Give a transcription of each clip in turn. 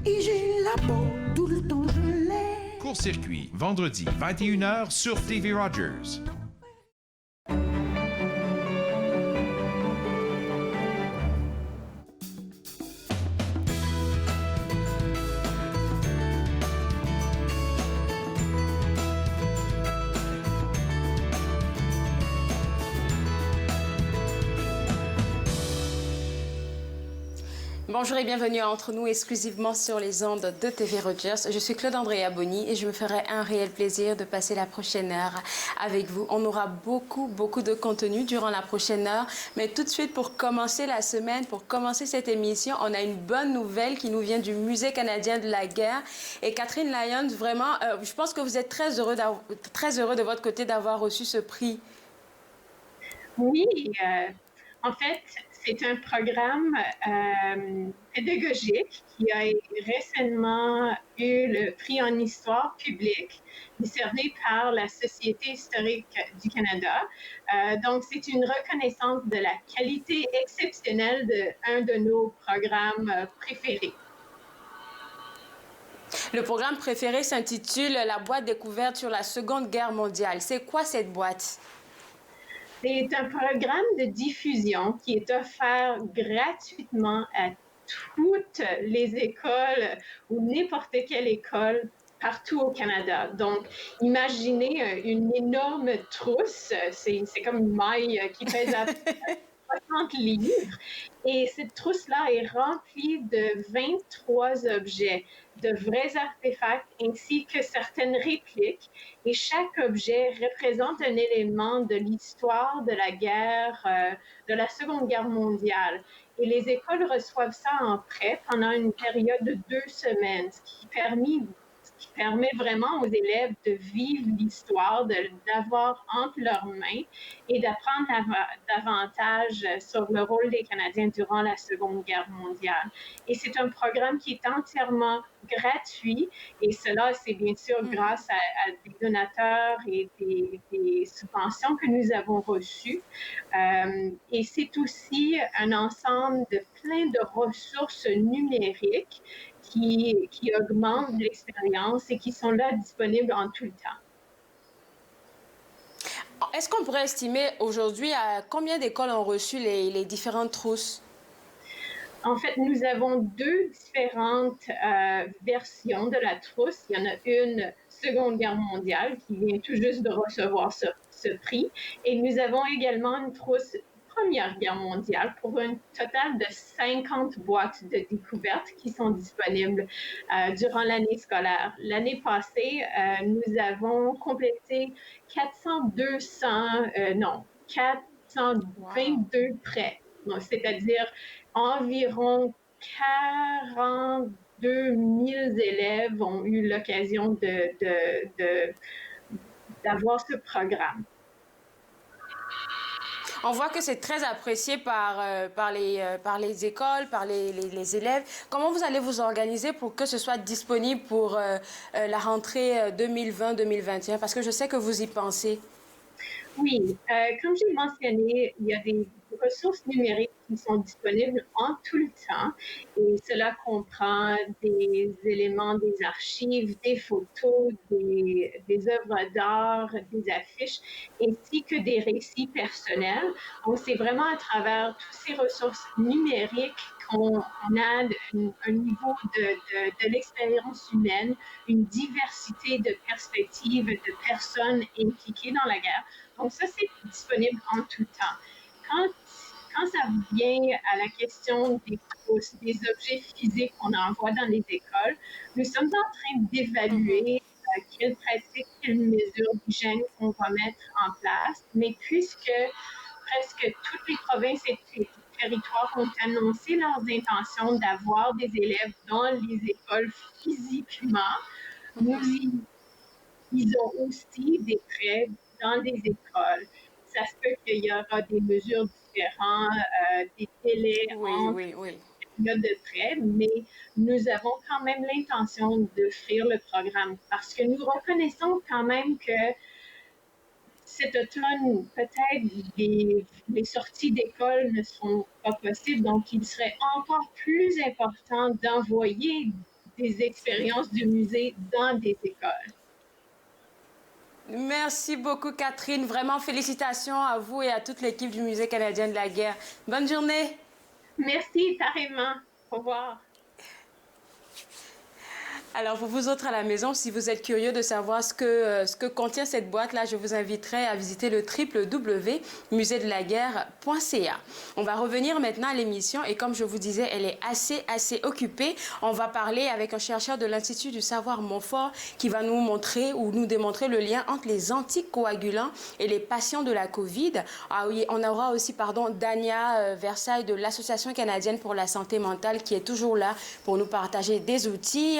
Et j'ai la peau tout le temps gelée. Court-circuit, vendredi, 21h sur TV Rogers. Bonjour et bienvenue à Entre nous exclusivement sur les ondes de TV Rogers. Je suis Claude Andrea Bonny et je me ferai un réel plaisir de passer la prochaine heure avec vous. On aura beaucoup de contenu durant la prochaine heure, mais tout de suite pour commencer la semaine, pour commencer cette émission, on a une bonne nouvelle qui nous vient du Musée canadien de la guerre. Et Catherine Lyons, vraiment, je pense que vous êtes très heureux de votre côté d'avoir reçu ce prix. Oui, en fait, c'est un programme pédagogique qui a récemment eu le prix en histoire publique, décerné par la Société historique du Canada. Donc, c'est une reconnaissance de la qualité exceptionnelle d'un de nos programmes préférés. Le programme préféré s'intitule « La boîte découverte sur la Seconde Guerre mondiale ». C'est quoi cette boîte? C'est un programme de diffusion qui est offert gratuitement à toutes les écoles ou n'importe quelle école partout au Canada. Donc, imaginez une énorme trousse, c'est comme une maille qui pèse à 60 livres. Et cette trousse-là est remplie de 23 objets, de vrais artefacts ainsi que certaines répliques. Et chaque objet représente un élément de l'histoire de la guerre, de la Seconde Guerre mondiale. Et les écoles reçoivent ça en prêt pendant une période de 2 semaines, ce qui permet vraiment aux élèves de vivre l'histoire, d'avoir entre leurs mains et d'apprendre davantage sur le rôle des Canadiens durant la Seconde Guerre mondiale. Et c'est un programme qui est entièrement gratuit et cela, c'est bien sûr grâce à des donateurs et des subventions que nous avons reçues. Et c'est aussi un ensemble de plein de ressources numériques qui augmentent l'expérience et qui sont là disponibles en tout le temps. Est-ce qu'on pourrait estimer aujourd'hui à combien d'écoles ont reçu les différentes trousses? En fait, nous avons 2 différentes versions de la trousse. Il y en a une Seconde Guerre mondiale qui vient tout juste de recevoir ce prix. Et nous avons également une trousse Première Guerre mondiale pour un total de 50 boîtes de découverte qui sont disponibles durant l'année scolaire. L'année passée, nous avons complété 422 prêts, c'est-à-dire environ 42 000 élèves ont eu l'occasion d'avoir ce programme. On voit que c'est très apprécié par les écoles, par les élèves. Comment vous allez vous organiser pour que ce soit disponible pour la rentrée 2020-2021? Parce que je sais que vous y pensez. Oui, comme j'ai mentionné, il y a des ressources numériques qui sont disponibles en tout le temps et cela comprend des éléments des archives, des photos, des œuvres d'art, des affiches ainsi que des récits personnels. Donc, c'est vraiment à travers toutes ces ressources numériques qu'on a un niveau de l'expérience humaine, une diversité de perspectives, de personnes impliquées dans la guerre. Donc, ça, c'est disponible en tout temps. Quand ça vient à la question des objets physiques qu'on envoie dans les écoles, nous sommes en train d'évaluer quelles pratiques, quelles mesures d'hygiène qu'on va mettre en place. Mais puisque presque toutes les provinces et territoires ont annoncé leurs intentions d'avoir des élèves dans les écoles physiquement, ils ont aussi des prêts dans des écoles. Ça se peut qu'il y aura des mesures différentes, des délais entre périodes de prêt, mais nous avons quand même l'intention d'offrir le programme parce que nous reconnaissons quand même que cet automne, peut-être les sorties d'école ne seront pas possibles, donc il serait encore plus important d'envoyer des expériences de musée dans des écoles. Merci beaucoup, Catherine. Vraiment, félicitations à vous et à toute l'équipe du Musée canadien de la guerre. Bonne journée. Merci, pareillement. Au revoir. Alors, pour vous autres à la maison, si vous êtes curieux de savoir ce que contient cette boîte-là, je vous inviterai à visiter le www.museedelaguerre.ca. On va revenir maintenant à l'émission et comme je vous disais, elle est assez occupée. On va parler avec un chercheur de l'Institut du savoir Montfort qui va nous montrer ou nous démontrer le lien entre les anticoagulants et les patients de la COVID. Ah oui, on aura aussi, Dania Versailles de l'Association canadienne pour la santé mentale qui est toujours là pour nous partager des outils.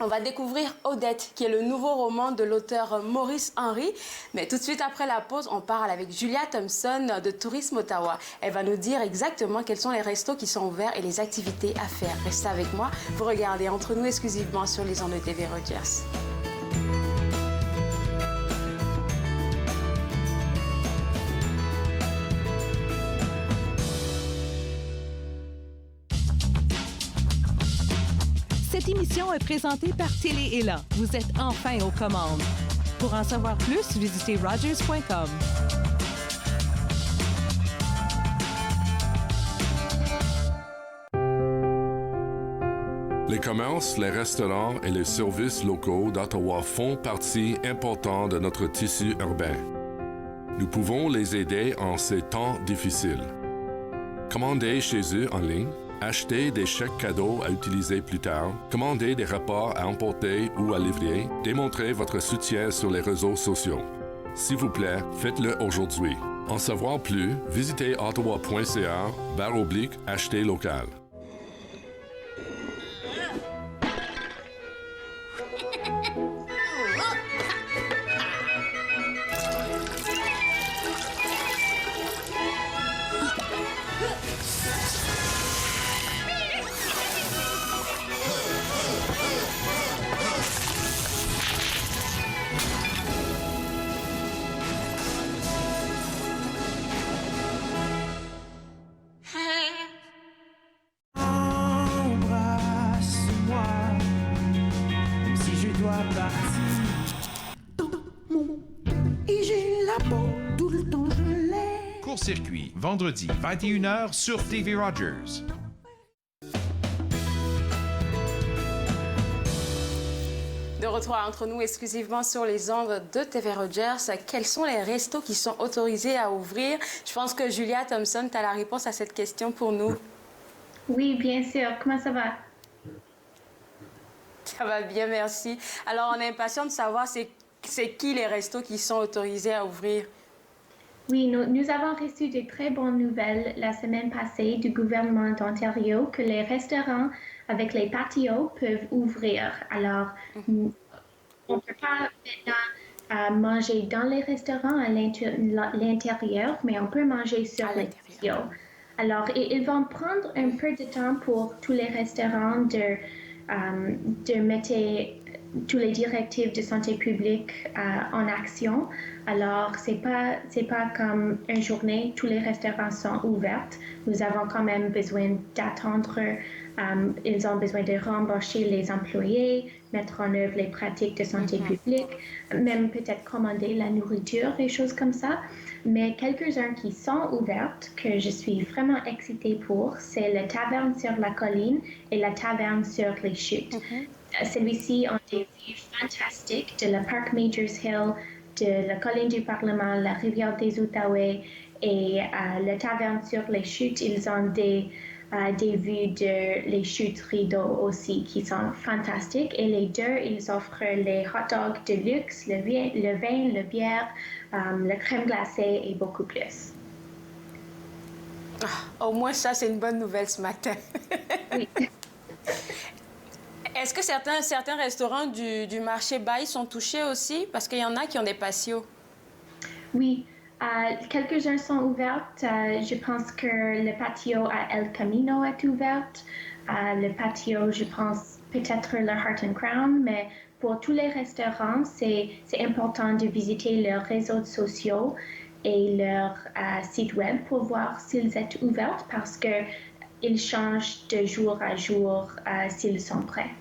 On va découvrir Odette, qui est le nouveau roman de l'auteur Maurice Henry. Mais tout de suite après la pause, on parle avec Julia Thompson de Tourisme Ottawa. Elle va nous dire exactement quels sont les restos qui sont ouverts et les activités à faire. Restez avec moi, vous regardez Entre nous exclusivement sur les ondes de TV Rogers. Cette émission est présentée par Télé Élan. Vous êtes enfin aux commandes. Pour en savoir plus, visitez rogers.com. Les commerces, les restaurants et les services locaux d'Ottawa font partie importante de notre tissu urbain. Nous pouvons les aider en ces temps difficiles. Commandez chez eux en ligne, acheter des chèques cadeaux à utiliser plus tard, commander des repas à emporter ou à livrer, démontrer votre soutien sur les réseaux sociaux. S'il vous plaît, faites-le aujourd'hui. En savoir plus, visitez ottawa.ca/acheter local. Et j'ai la peau tout le temps gelée. Court-circuit, vendredi, 21h sur TV Rogers. De retour entre nous exclusivement sur les ondes de TV Rogers. Quels sont les restos qui sont autorisés à ouvrir? Je pense que Julia Thompson, tu as la réponse à cette question pour nous. Oui, bien sûr. Comment ça va? Ça va bien, merci. Alors, on est impatient de savoir c'est qui les restos qui sont autorisés à ouvrir? Oui, nous avons reçu de très bonnes nouvelles la semaine passée du gouvernement d'Ontario que les restaurants avec les patios peuvent ouvrir. Alors, on ne peut pas maintenant manger dans les restaurants à l'intérieur, mais on peut manger sur les patios. Alors, ils vont prendre un peu de temps pour tous les restaurants de mettre toutes les directives de santé publique en action. Alors, c'est pas comme une journée, tous les restaurants sont ouverts. Nous avons quand même besoin d'attendre. Ils ont besoin de rembourser les employés, mettre en œuvre les pratiques de santé publique, même peut-être commander la nourriture et choses comme ça. Mais quelques-uns qui sont ouverts, que je suis vraiment excitée pour, c'est la taverne sur la colline et la taverne sur les chutes. Celui-ci ont des vues fantastiques de la Parc Majors Hill, de la colline du Parlement, la rivière des Outaouais et la taverne sur les chutes. Ils ont des vues de les chutes rideaux aussi qui sont fantastiques. Et les deux, ils offrent les hot dogs de luxe, le vin, la bière, la crème glacée et beaucoup plus. Au moins, ça, c'est une bonne nouvelle ce matin. Oui. Est-ce que certains restaurants du marché Baille sont touchés aussi? Parce qu'il y en a qui ont des patios. Oui, quelques-uns sont ouverts. Je pense que le patio à El Camino est ouvert. Le patio, je pense, peut-être le Heart and Crown, mais pour tous les restaurants, c'est important de visiter leurs réseaux sociaux et leur site web pour voir s'ils sont ouverts parce qu'ils changent de jour à jour s'ils sont prêts.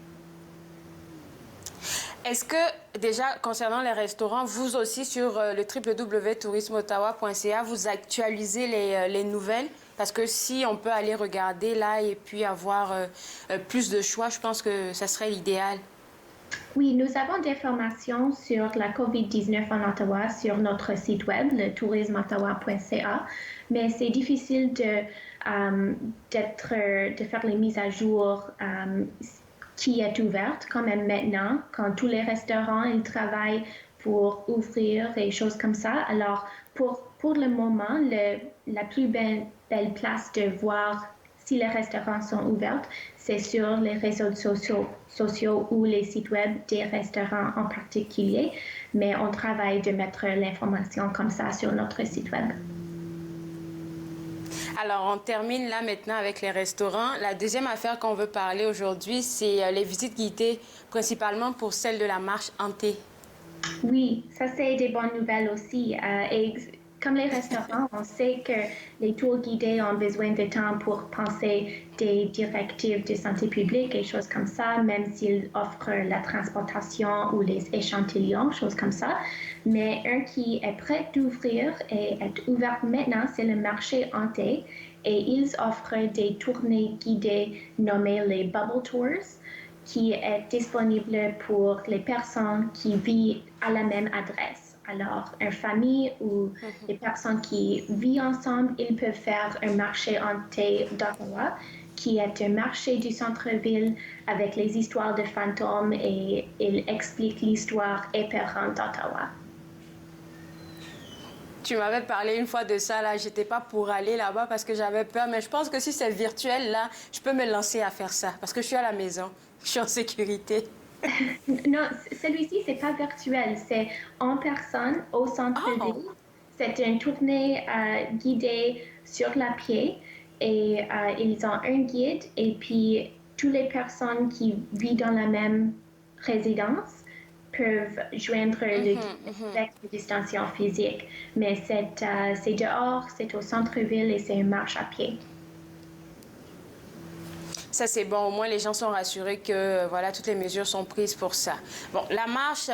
Est-ce que, déjà, concernant les restaurants, vous aussi, sur le www.tourismeottawa.ca, vous actualisez les nouvelles? Parce que si on peut aller regarder là et puis avoir plus de choix, je pense que ça serait l'idéal. Oui, nous avons des formations sur la COVID-19 en Ottawa sur notre site web, le tourismeottawa.ca, mais c'est difficile de faire les mises à jour qui est ouverte quand même maintenant, quand tous les restaurants ils travaillent pour ouvrir et choses comme ça. Alors, pour le moment, la plus belle place de voir si les restaurants sont ouverts, c'est sur les réseaux sociaux ou les sites web des restaurants en particulier, mais on travaille de mettre l'information comme ça sur notre site web. Alors, on termine là maintenant avec les restaurants. La deuxième affaire qu'on veut parler aujourd'hui, c'est les visites guidées, principalement pour celle de la marche hantée. Oui, ça c'est des bonnes nouvelles aussi. Et comme les restaurants, on sait que les tours guidés ont besoin de temps pour penser des directives de santé publique et choses comme ça, même s'ils offrent la transportation ou les échantillons, choses comme ça. Mais un qui est prêt d'ouvrir et est ouvert maintenant, c'est le marché hanté. Et ils offrent des tournées guidées nommées les Bubble Tours, qui est disponible pour les personnes qui vivent à la même adresse. Alors, une famille ou des personnes qui vivent ensemble, ils peuvent faire un marché hanté d'Ottawa, qui est un marché du centre-ville avec les histoires de fantômes et il explique l'histoire épeurante d'Ottawa. Tu m'avais parlé une fois de ça, là. J'étais pas pour aller là-bas parce que j'avais peur, mais je pense que si c'est virtuel, là, je peux me lancer à faire ça parce que je suis à la maison, je suis en sécurité. Non, celui-ci, c'est pas virtuel, c'est en personne au centre-ville. C'est une tournée guidée sur la pied et ils ont un guide et puis toutes les personnes qui vivent dans la même résidence peuvent joindre le distanciation physique. Mais c'est dehors, c'est au centre-ville et c'est une marche à pied. Ça, c'est bon. Au moins, les gens sont rassurés que voilà, toutes les mesures sont prises pour ça. Bon, la marche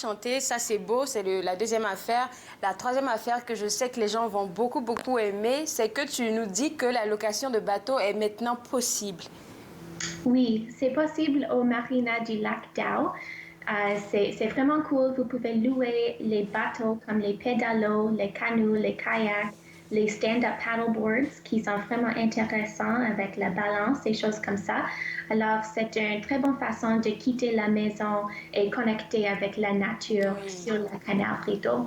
hantée, ça, c'est beau. C'est la deuxième affaire. La troisième affaire que je sais que les gens vont beaucoup, beaucoup aimer, c'est que tu nous dis que la location de bateaux est maintenant possible. Oui, c'est possible au marina du lac Dow. C'est vraiment cool. Vous pouvez louer les bateaux comme les pédalos, les canots, les kayaks, les stand-up paddleboards qui sont vraiment intéressants avec la balance et choses comme ça. Alors, c'est une très bonne façon de quitter la maison et connecter avec la nature sur le canal Rideau.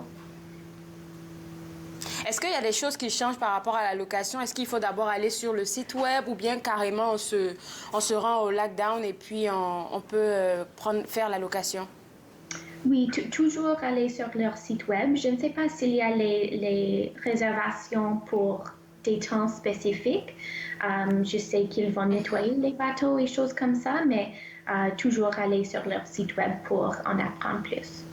Est-ce qu'il y a des choses qui changent par rapport à la location? Est-ce qu'il faut d'abord aller sur le site web ou bien carrément on se rend au lac Down et puis on peut faire la location? Oui, toujours aller sur leur site web. Je ne sais pas s'il y a les réservations pour des temps spécifiques. Je sais qu'ils vont nettoyer les bateaux et choses comme ça, mais toujours aller sur leur site web pour en apprendre plus.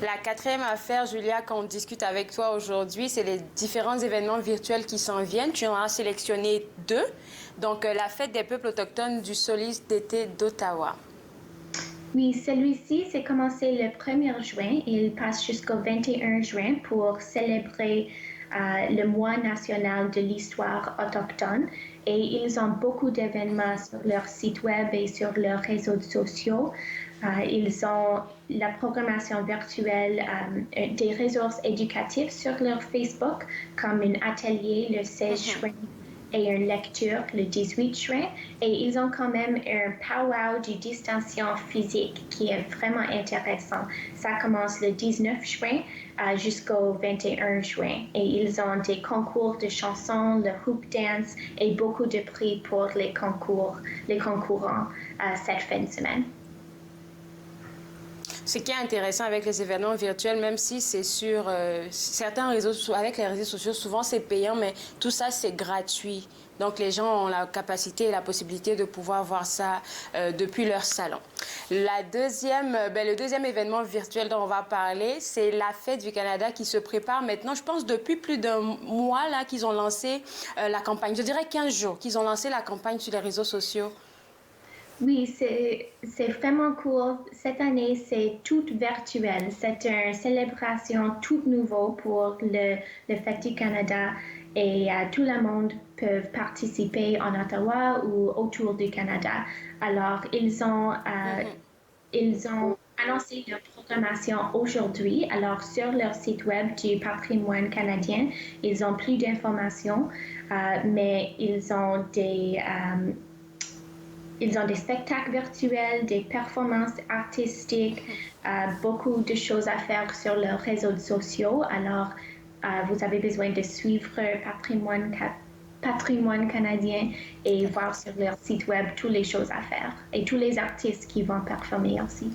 La quatrième affaire, Julia, qu'on discute avec toi aujourd'hui, c'est les différents événements virtuels qui s'en viennent. Tu en as sélectionné 2. Donc, la fête des peuples autochtones du Solstice d'été d'Ottawa. Oui, celui-ci, c'est commencé le 1er juin et il passe jusqu'au 21 juin pour célébrer le mois national de l'histoire autochtone. Et ils ont beaucoup d'événements sur leur site web et sur leurs réseaux sociaux. Ils ont la programmation virtuelle, des ressources éducatives sur leur Facebook, comme un atelier le 16 juin et une lecture le 18 juin. Et ils ont quand même un powwow du distanciation physique qui est vraiment intéressant. Ça commence le 19 juin jusqu'au 21 juin. Et ils ont des concours de chansons, le hoop dance et beaucoup de prix pour les concurrents cette fin de semaine. Ce qui est intéressant avec les événements virtuels, même si c'est sur certains réseaux, avec les réseaux sociaux, souvent c'est payant, mais tout ça c'est gratuit. Donc les gens ont la capacité et la possibilité de pouvoir voir ça depuis leur salon. Le deuxième événement virtuel dont on va parler, c'est la Fête du Canada qui se prépare maintenant. Je pense depuis plus d'un mois là qu'ils ont lancé la campagne. Je dirais 15 jours qu'ils ont lancé la campagne sur les réseaux sociaux. Oui, c'est vraiment cool. Cette année, c'est tout virtuel. C'est une célébration toute nouvelle pour le Fête du Canada et tout le monde peut participer en Ottawa ou autour du Canada. Alors, ils ont annoncé leur programmation aujourd'hui. Alors, sur leur site web du patrimoine canadien, ils ont plus d'informations, mais ils ont des spectacles virtuels, des performances artistiques, beaucoup de choses à faire sur leurs réseaux sociaux. Alors, vous avez besoin de suivre Patrimoine canadien et voir sur leur site web toutes les choses à faire et tous les artistes qui vont performer aussi.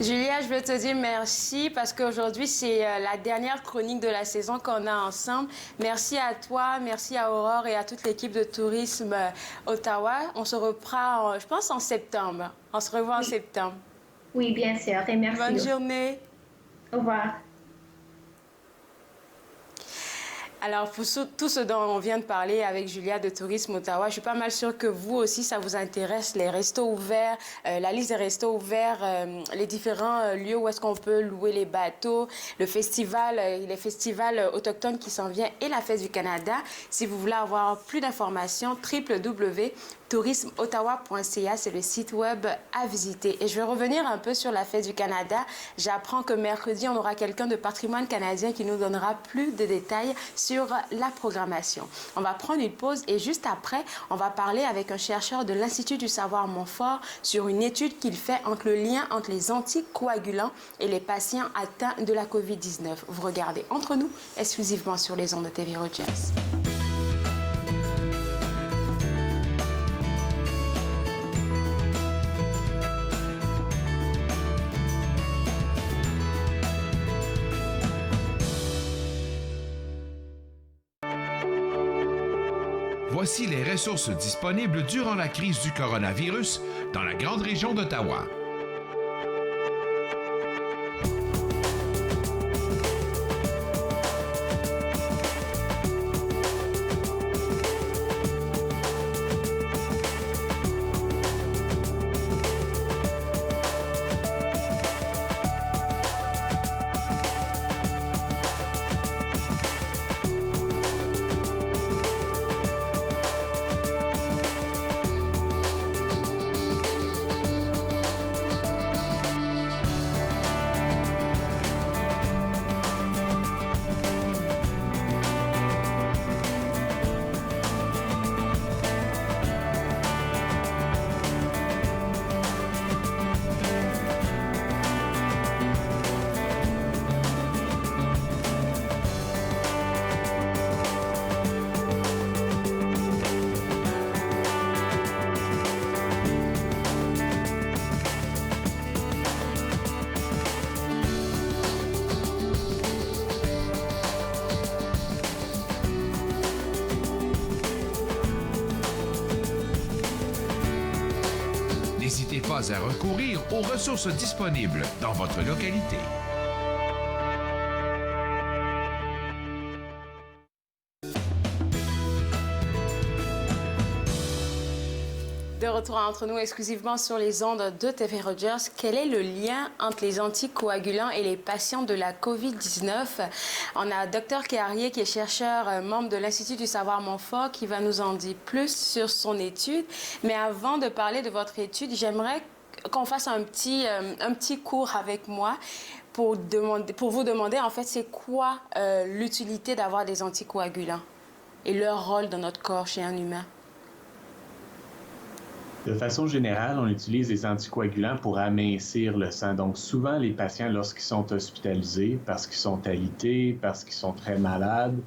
Julia, je veux te dire merci parce qu'aujourd'hui, c'est la dernière chronique de la saison qu'on a ensemble. Merci à toi, merci à Aurore et à toute l'équipe de Tourisme Ottawa. On se reprend, je pense, en septembre. On se revoit en septembre. Oui, bien sûr. Et merci. Bonne journée. Au revoir. Alors, pour tout ce dont on vient de parler avec Julia de Tourisme Ottawa, je suis pas mal sûre que vous aussi, ça vous intéresse, les restos ouverts, la liste des restos ouverts, les différents lieux où est-ce qu'on peut louer les bateaux, le festival, les festivals autochtones qui s'en viennent et la Fête du Canada. Si vous voulez avoir plus d'informations, www.tourismeottawa.ca, c'est le site web à visiter. Et je vais revenir un peu sur la Fête du Canada. J'apprends que mercredi, on aura quelqu'un de Patrimoine canadien qui nous donnera plus de détails sur la programmation. On va prendre une pause et juste après, on va parler avec un chercheur de l'Institut du savoir Montfort sur une étude qu'il fait entre le lien entre les anticoagulants et les patients atteints de la COVID-19. Vous regardez Entre nous, exclusivement sur les ondes de TV Rogers. Voici les ressources disponibles durant la crise du coronavirus dans la grande région d'Ottawa. N'hésitez pas à recourir aux ressources disponibles dans votre localité. De retour entre nous exclusivement sur les ondes de TV Rogers. Quel est le lien entre les anticoagulants et les patients de la COVID-19? On a Dr Carrier qui est chercheur, membre de l'Institut du savoir Montfort, qui va nous en dire plus sur son étude. Mais avant de parler de votre étude, j'aimerais qu'on fasse un petit cours avec moi pour vous demander en fait c'est quoi l'utilité d'avoir des anticoagulants et leur rôle dans notre corps chez un humain. De façon générale, on utilise les anticoagulants pour amincir le sang. Donc, souvent, les patients, lorsqu'ils sont hospitalisés, parce qu'ils sont alités, parce qu'ils sont très malades,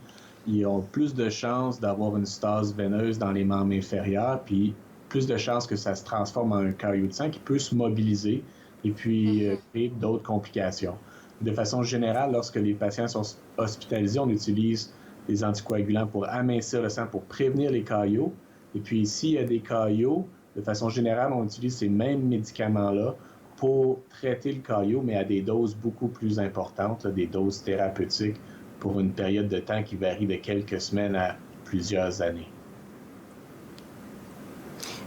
ils ont plus de chances d'avoir une stase veineuse dans les membres inférieurs, puis plus de chances que ça se transforme en un caillot de sang qui peut se mobiliser et puis créer d'autres complications. De façon générale, lorsque les patients sont hospitalisés, on utilise les anticoagulants pour amincir le sang, pour prévenir les caillots. Et puis, s'il y a des caillots, de façon générale, on utilise ces mêmes médicaments-là pour traiter le caillot, mais à des doses beaucoup plus importantes, des doses thérapeutiques pour une période de temps qui varie de quelques semaines à plusieurs années.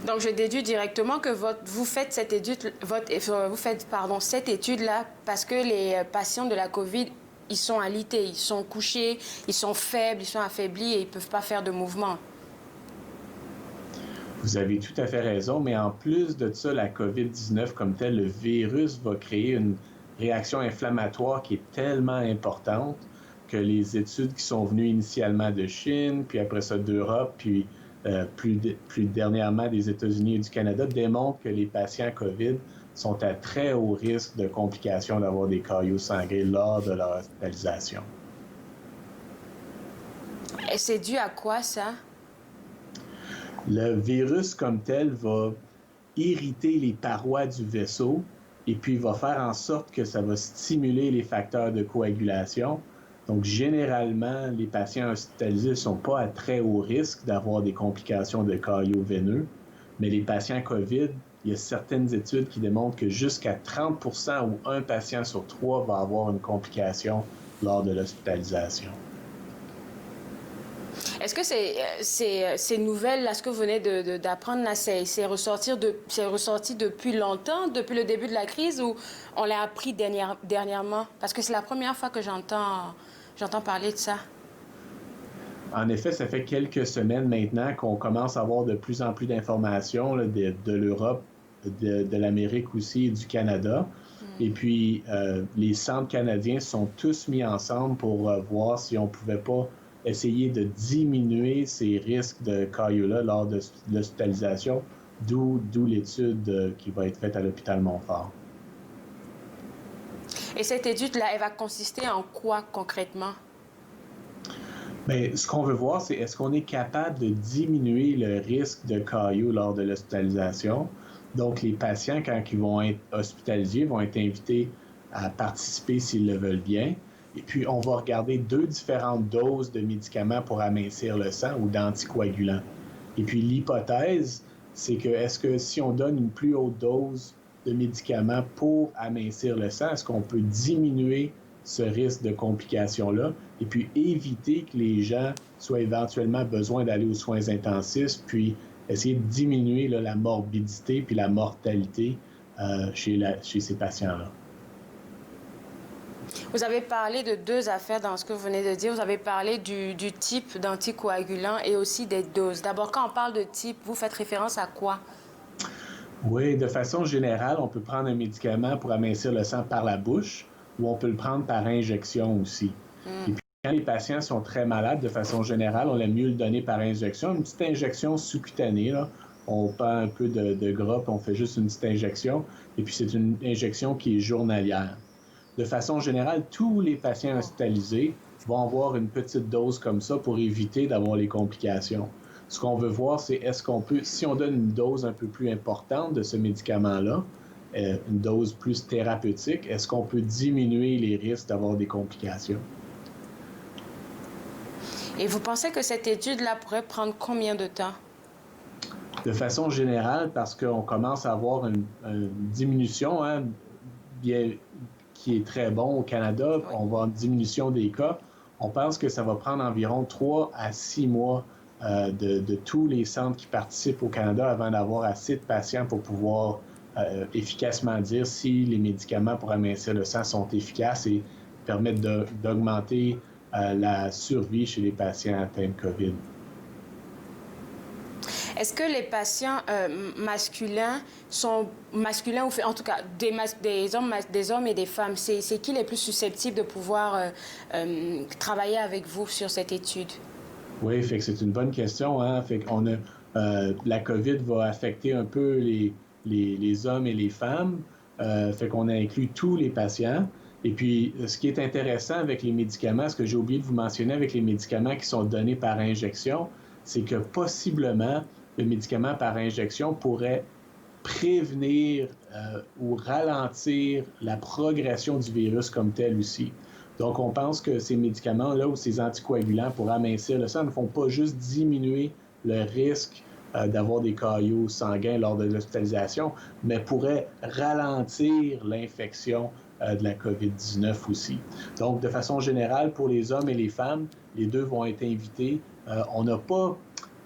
Donc, je déduis directement que vous faites cette cette étude-là parce que les patients de la COVID, ils sont alités, ils sont couchés, ils sont faibles, ils sont affaiblis et ils ne peuvent pas faire de mouvement. Vous avez tout à fait raison, mais en plus de ça, la COVID-19 comme telle, le virus va créer une réaction inflammatoire qui est tellement importante que les études qui sont venues initialement de Chine, puis après ça d'Europe, puis plus dernièrement des États-Unis et du Canada, démontrent que les patients COVID sont à très haut risque de complications d'avoir des caillots sanguins lors de leur hospitalisation. Et c'est dû à quoi, ça? Le virus comme tel va irriter les parois du vaisseau et puis va faire en sorte que ça va stimuler les facteurs de coagulation. Donc, généralement, les patients hospitalisés ne sont pas à très haut risque d'avoir des complications de caillots veineux, mais les patients COVID, il y a certaines études qui démontrent que jusqu'à 30 % ou un patient sur 3 va avoir une complication lors de l'hospitalisation. Est-ce que ces nouvelles, là, ce que vous venez d'apprendre, là, c'est ressorti depuis longtemps, depuis le début de la crise, ou on l'a appris dernièrement? Parce que c'est la première fois que j'entends parler de ça. En effet, ça fait quelques semaines maintenant qu'on commence à avoir de plus en plus d'informations là, de l'Europe, de l'Amérique aussi et du Canada. Et puis, les centres canadiens sont tous mis ensemble pour voir si on ne pouvait pas essayer de diminuer ces risques de caillots-là lors de l'hospitalisation, d'où l'étude qui va être faite à l'hôpital Montfort. Et cette étude-là, elle va consister en quoi concrètement? Bien, ce qu'on veut voir, c'est est-ce qu'on est capable de diminuer le risque de caillots lors de l'hospitalisation. Donc, les patients, quand ils vont être hospitalisés, vont être invités à participer s'ils le veulent bien. Et puis, on va regarder 2 différentes doses de médicaments pour amincir le sang ou d'anticoagulants. Et puis, l'hypothèse, c'est que est-ce que si on donne une plus haute dose de médicaments pour amincir le sang, est-ce qu'on peut diminuer ce risque de complications-là et puis éviter que les gens soient éventuellement besoin d'aller aux soins intensifs, puis essayer de diminuer là, la morbidité puis la mortalité chez ces patients-là. Vous avez parlé de 2 affaires dans ce que vous venez de dire. Vous avez parlé du type d'anticoagulant et aussi des doses. D'abord, quand on parle de type, vous faites référence à quoi? Oui, de façon générale, on peut prendre un médicament pour amincir le sang par la bouche ou on peut le prendre par injection aussi. Et puis, quand les patients sont très malades, de façon générale, on aime mieux le donner par injection. Une petite injection sous-cutanée, là. On prend un peu de gras, puis on fait juste une petite injection. Et puis, c'est une injection qui est journalière. De façon générale, tous les patients hospitalisés vont avoir une petite dose comme ça pour éviter d'avoir les complications. Ce qu'on veut voir, c'est est-ce qu'on peut, si on donne une dose un peu plus importante de ce médicament-là, une dose plus thérapeutique, est-ce qu'on peut diminuer les risques d'avoir des complications? Et vous pensez que cette étude-là pourrait prendre combien de temps? De façon générale, parce qu'on commence à avoir une diminution qui est très bon au Canada, on va avoir une diminution des cas. On pense que ça va prendre environ 3 à 6 mois de tous les centres qui participent au Canada avant d'avoir assez de patients pour pouvoir efficacement dire si les médicaments pour amincir le sang sont efficaces et permettent d'augmenter la survie chez les patients atteints de COVID. Est-ce que les patients masculins sont masculins, ou en tout cas des hommes et des femmes, c'est qui les plus susceptibles de pouvoir travailler avec vous sur cette étude? Oui, fait que c'est une bonne question. Hein? Fait qu'on a, la COVID va affecter un peu les hommes et les femmes. Fait qu'on a inclus tous les patients. Et puis, ce qui est intéressant avec les médicaments, ce que j'ai oublié de vous mentionner avec les médicaments qui sont donnés par injection, c'est que possiblement, le médicament par injection pourrait prévenir ou ralentir la progression du virus comme tel aussi. Donc, on pense que ces médicaments-là ou ces anticoagulants pour amincir le sang ne font pas juste diminuer le risque d'avoir des caillots sanguins lors de l'hospitalisation, mais pourraient ralentir l'infection de la COVID-19 aussi. Donc, de façon générale, pour les hommes et les femmes, les deux vont être invités. On n'a pas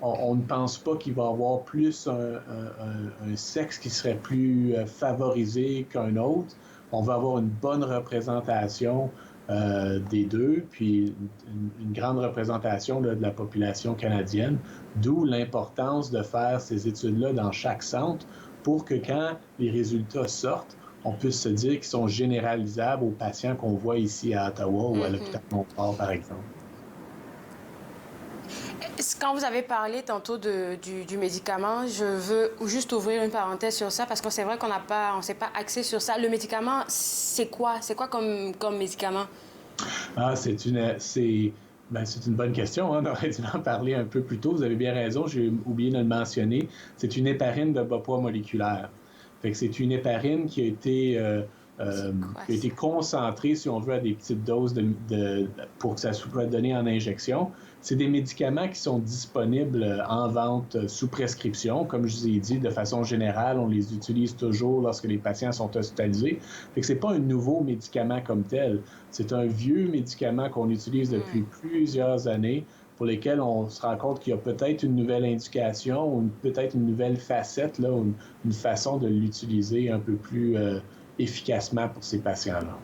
on ne pense pas qu'il va y avoir plus un sexe qui serait plus favorisé qu'un autre. On va avoir une bonne représentation des deux, puis une grande représentation là, de la population canadienne, d'où l'importance de faire ces études-là dans chaque centre pour que quand les résultats sortent, on puisse se dire qu'ils sont généralisables aux patients qu'on voit ici à Ottawa ou à l'hôpital Montfort, par exemple. Quand vous avez parlé tantôt du médicament, je veux juste ouvrir une parenthèse sur ça parce que c'est vrai qu'on ne s'est pas axé sur ça. Le médicament, c'est quoi? C'est quoi comme médicament? Ah, c'est une bonne question. Hein? On aurait dû en parler un peu plus tôt. Vous avez bien raison, j'ai oublié de le mentionner. C'est une héparine de bas poids moléculaire. Fait que c'est une héparine qui a été concentrée, si on veut, à des petites doses pour que ça soit donné en injection. C'est des médicaments qui sont disponibles en vente sous prescription. Comme je vous ai dit, de façon générale, on les utilise toujours lorsque les patients sont hospitalisés. Fait que c'est pas un nouveau médicament comme tel. C'est un vieux médicament qu'on utilise depuis plusieurs années, pour lesquels on se rend compte qu'il y a peut-être une nouvelle indication ou peut-être une nouvelle facette, là, ou une façon de l'utiliser un peu plus efficacement pour ces patients-là.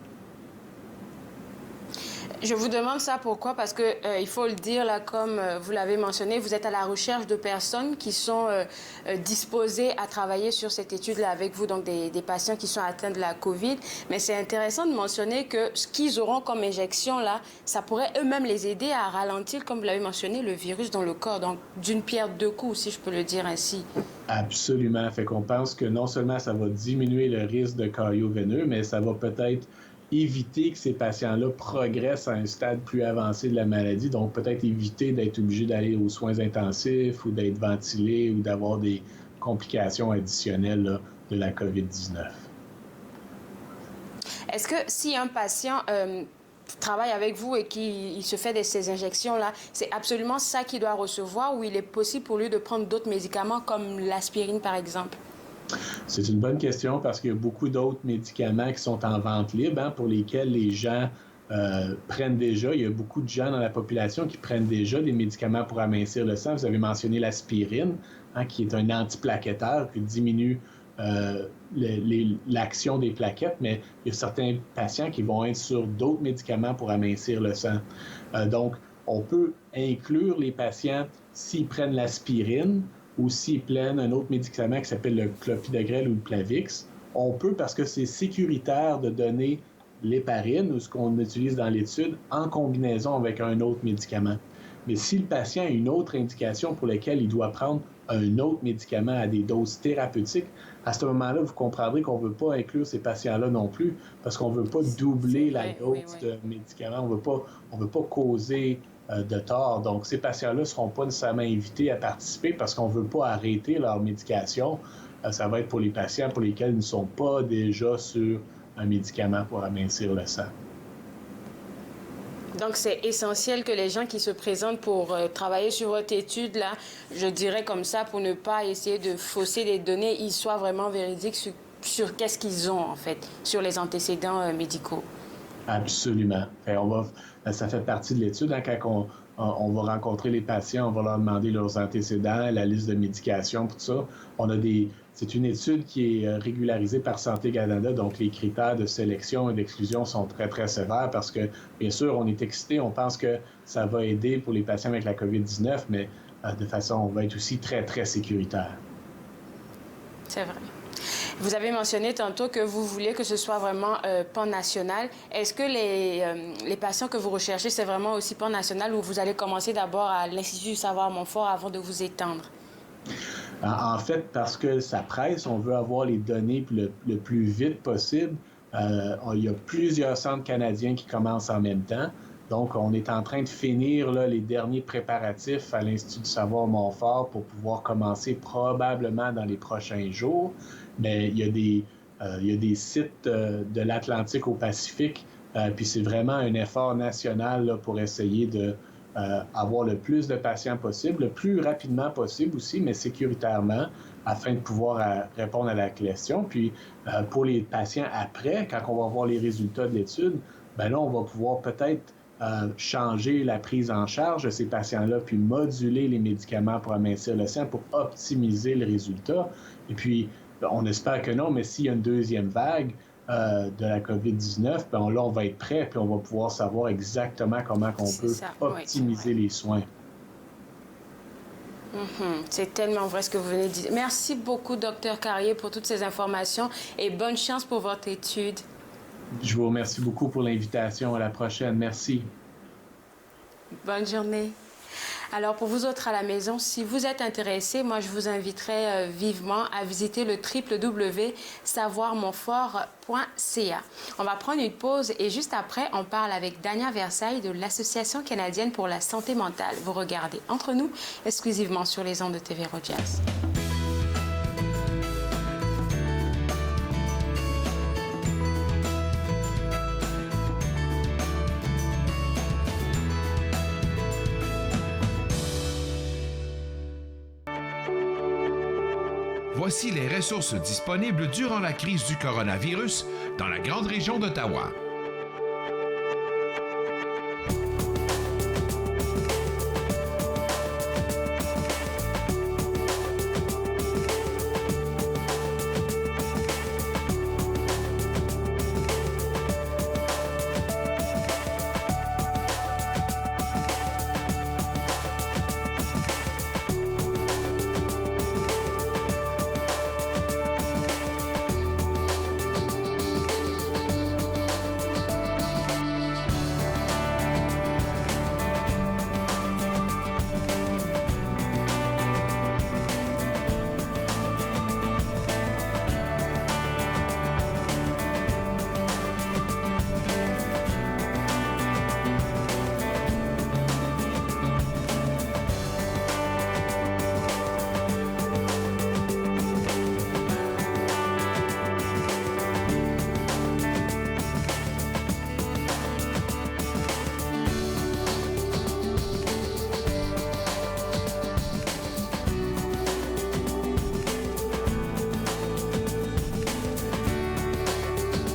Je vous demande ça pourquoi? Parce que il faut le dire, là, comme vous l'avez mentionné, vous êtes à la recherche de personnes qui sont disposées à travailler sur cette étude-là avec vous, donc des patients qui sont atteints de la COVID. Mais c'est intéressant de mentionner que ce qu'ils auront comme injection, là, ça pourrait eux-mêmes les aider à ralentir, comme vous l'avez mentionné, le virus dans le corps. Donc, d'une pierre deux coups, si je peux le dire ainsi. Absolument. Fait qu'on pense que non seulement ça va diminuer le risque de caillot veineux, mais ça va peut-être éviter que ces patients-là progressent à un stade plus avancé de la maladie, donc peut-être éviter d'être obligés d'aller aux soins intensifs ou d'être ventilés ou d'avoir des complications additionnelles là, de la COVID-19. Est-ce que si un patient travaille avec vous et qu'il se fait ces injections-là, c'est absolument ça qu'il doit recevoir ou il est possible pour lui de prendre d'autres médicaments comme l'aspirine, par exemple? C'est une bonne question parce qu'il y a beaucoup d'autres médicaments qui sont en vente libre pour lesquels les gens prennent déjà. Il y a beaucoup de gens dans la population qui prennent déjà des médicaments pour amincir le sang. Vous avez mentionné l'aspirine, qui est un antiplaquetteur qui diminue l'action des plaquettes, mais il y a certains patients qui vont être sur d'autres médicaments pour amincir le sang. Donc, on peut inclure les patients s'ils prennent l'aspirine ou s'ils prennent un autre médicament qui s'appelle le clopidogrel ou le Plavix. On peut, parce que c'est sécuritaire de donner l'héparine ou ce qu'on utilise dans l'étude en combinaison avec un autre médicament. Mais si le patient a une autre indication pour laquelle il doit prendre un autre médicament à des doses thérapeutiques, à ce moment-là, vous comprendrez qu'on ne veut pas inclure ces patients-là non plus parce qu'on ne veut pas doubler la dose de médicaments. On veut pas causer de tort. Donc, ces patients-là ne seront pas nécessairement invités à participer parce qu'on ne veut pas arrêter leur médication. Ça va être pour les patients pour lesquels ils ne sont pas déjà sur un médicament pour amincir le sang. Donc, c'est essentiel que les gens qui se présentent pour travailler sur votre étude, là, je dirais comme ça, pour ne pas essayer de fausser les données, ils soient vraiment véridiques sur qu'est-ce qu'ils ont, en fait, sur les antécédents médicaux. Absolument. Ça fait partie de l'étude. Quand on va rencontrer les patients, on va leur demander leurs antécédents, la liste de médications, tout ça. C'est une étude qui est régularisée par Santé Canada, donc les critères de sélection et d'exclusion sont très, très sévères parce que, bien sûr, on est excité, on pense que ça va aider pour les patients avec la COVID-19, mais de façon, on va être aussi très, très sécuritaire. C'est vrai. Vous avez mentionné tantôt que vous vouliez que ce soit vraiment pan-national. Est-ce que les patients que vous recherchez, c'est vraiment aussi pan-national ou vous allez commencer d'abord à l'Institut du savoir Montfort avant de vous étendre? En fait, parce que ça presse, on veut avoir les données le plus vite possible. Il y a plusieurs centres canadiens qui commencent en même temps. Donc, on est en train de finir les derniers préparatifs à l'Institut du savoir Montfort pour pouvoir commencer probablement dans les prochains jours. Mais il y a des sites de l'Atlantique au Pacifique, puis c'est vraiment un effort national là, pour essayer de avoir le plus de patients possible, le plus rapidement possible aussi, mais sécuritairement, afin de pouvoir répondre à la question. Puis, pour les patients après, quand on va voir les résultats de l'étude, bien là, on va pouvoir peut-être changer la prise en charge de ces patients-là, puis moduler les médicaments pour amincir le sein, pour optimiser le résultat. Et puis, on espère que non, mais s'il y a une deuxième vague de la COVID-19, bien là, on va être prêt, puis on va pouvoir savoir exactement comment on peut optimiser les soins. C'est tellement vrai ce que vous venez de dire. Merci beaucoup, Dr Carrier, pour toutes ces informations et bonne chance pour votre étude. Je vous remercie beaucoup pour l'invitation. À la prochaine. Merci. Bonne journée. Alors, pour vous autres à la maison, si vous êtes intéressés, moi, je vous inviterai vivement à visiter le www.savoirmontfort.ca. On va prendre une pause et juste après, on parle avec Dania Versailles de l'Association canadienne pour la santé mentale. Vous regardez Entre nous, exclusivement sur les ondes de TV Rogers. Voici les ressources disponibles durant la crise du coronavirus dans la grande région d'Ottawa.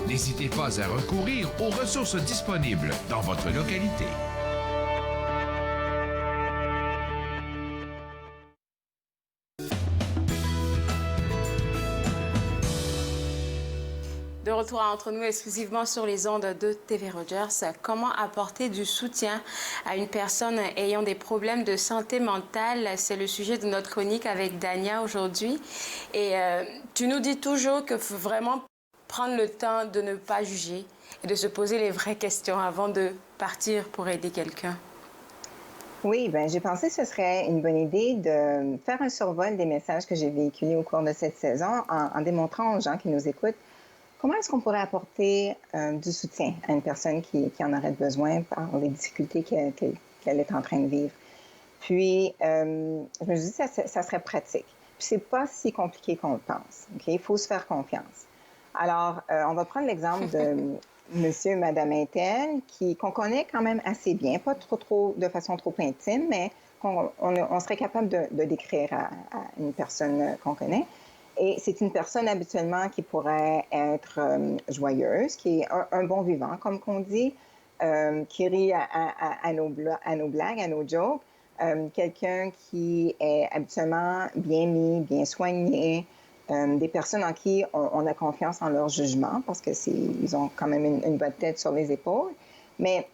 N'hésitez pas à recourir aux ressources disponibles dans votre localité. De retour à Entre nous exclusivement sur les ondes de TV Rogers. Comment apporter du soutien à une personne ayant des problèmes de santé mentale? C'est le sujet de notre chronique avec Dania aujourd'hui. Et tu nous dis toujours qu'il faut vraiment prendre le temps de ne pas juger et de se poser les vraies questions avant de partir pour aider quelqu'un. Oui, bien, j'ai pensé que ce serait une bonne idée de faire un survol des messages que j'ai véhiculés au cours de cette saison en démontrant aux gens qui nous écoutent comment est-ce qu'on pourrait apporter du soutien à une personne qui en aurait besoin par les difficultés qu'elle est en train de vivre. Puis, je me suis dit que ça serait pratique. Puis, c'est pas si compliqué qu'on le pense. Okay? Il faut se faire confiance. Alors, on va prendre l'exemple de monsieur, madame Intel, qu'on connaît quand même assez bien, pas trop de façon trop intime, mais on serait capable de décrire à une personne qu'on connaît. Et c'est une personne habituellement qui pourrait être joyeuse, qui est un bon vivant, comme qu'on dit, qui rit à nos blagues, à nos jokes, quelqu'un qui est habituellement bien mis, bien soigné, des personnes en qui on a confiance en leur jugement parce qu'ils ont quand même une bonne tête sur les épaules. Mais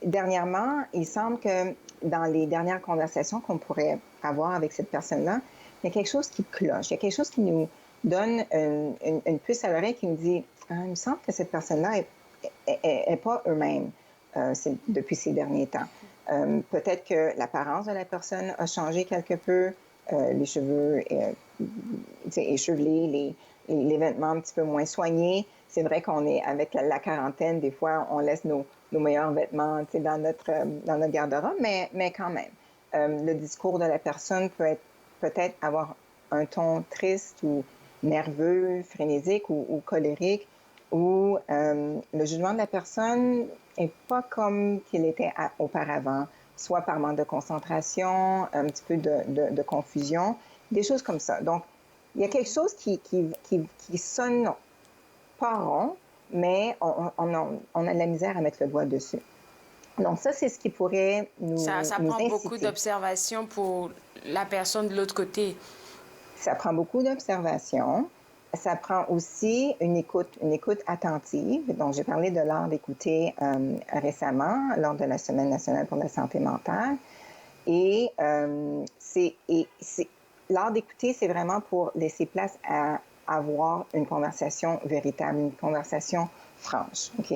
dernièrement, il semble que dans les dernières conversations qu'on pourrait avoir avec cette personne-là, il y a quelque chose qui cloche. Il y a quelque chose qui nous donne une puce à l'oreille qui nous dit il me semble que cette personne-là n'est pas eux-mêmes depuis ces derniers temps. Peut-être que l'apparence de la personne a changé quelque peu, les cheveux échevelés, les vêtements un petit peu moins soignés. C'est vrai qu'on est avec la quarantaine, des fois, on laisse nos meilleurs vêtements dans notre garde-robe, mais quand même. Le discours de la personne peut-être avoir un ton triste ou nerveux, frénésique ou colérique, ou le jugement de la personne n'est pas comme qu'il était auparavant, soit par manque de concentration, un petit peu de confusion, des choses comme ça. Donc, il y a quelque chose qui sonne pas rond, mais on a de la misère à mettre le doigt dessus. Donc, ça, c'est ce qui pourrait Ça nous prend beaucoup inciter. d'observation pour la personne de l'autre côté. Ça prend beaucoup d'observation. Ça prend aussi une écoute attentive. Donc, j'ai parlé de l'art d'écouter récemment, lors de la Semaine nationale pour la santé mentale. Et l'art d'écouter, c'est vraiment pour laisser place à avoir une conversation véritable, une conversation franche. OK?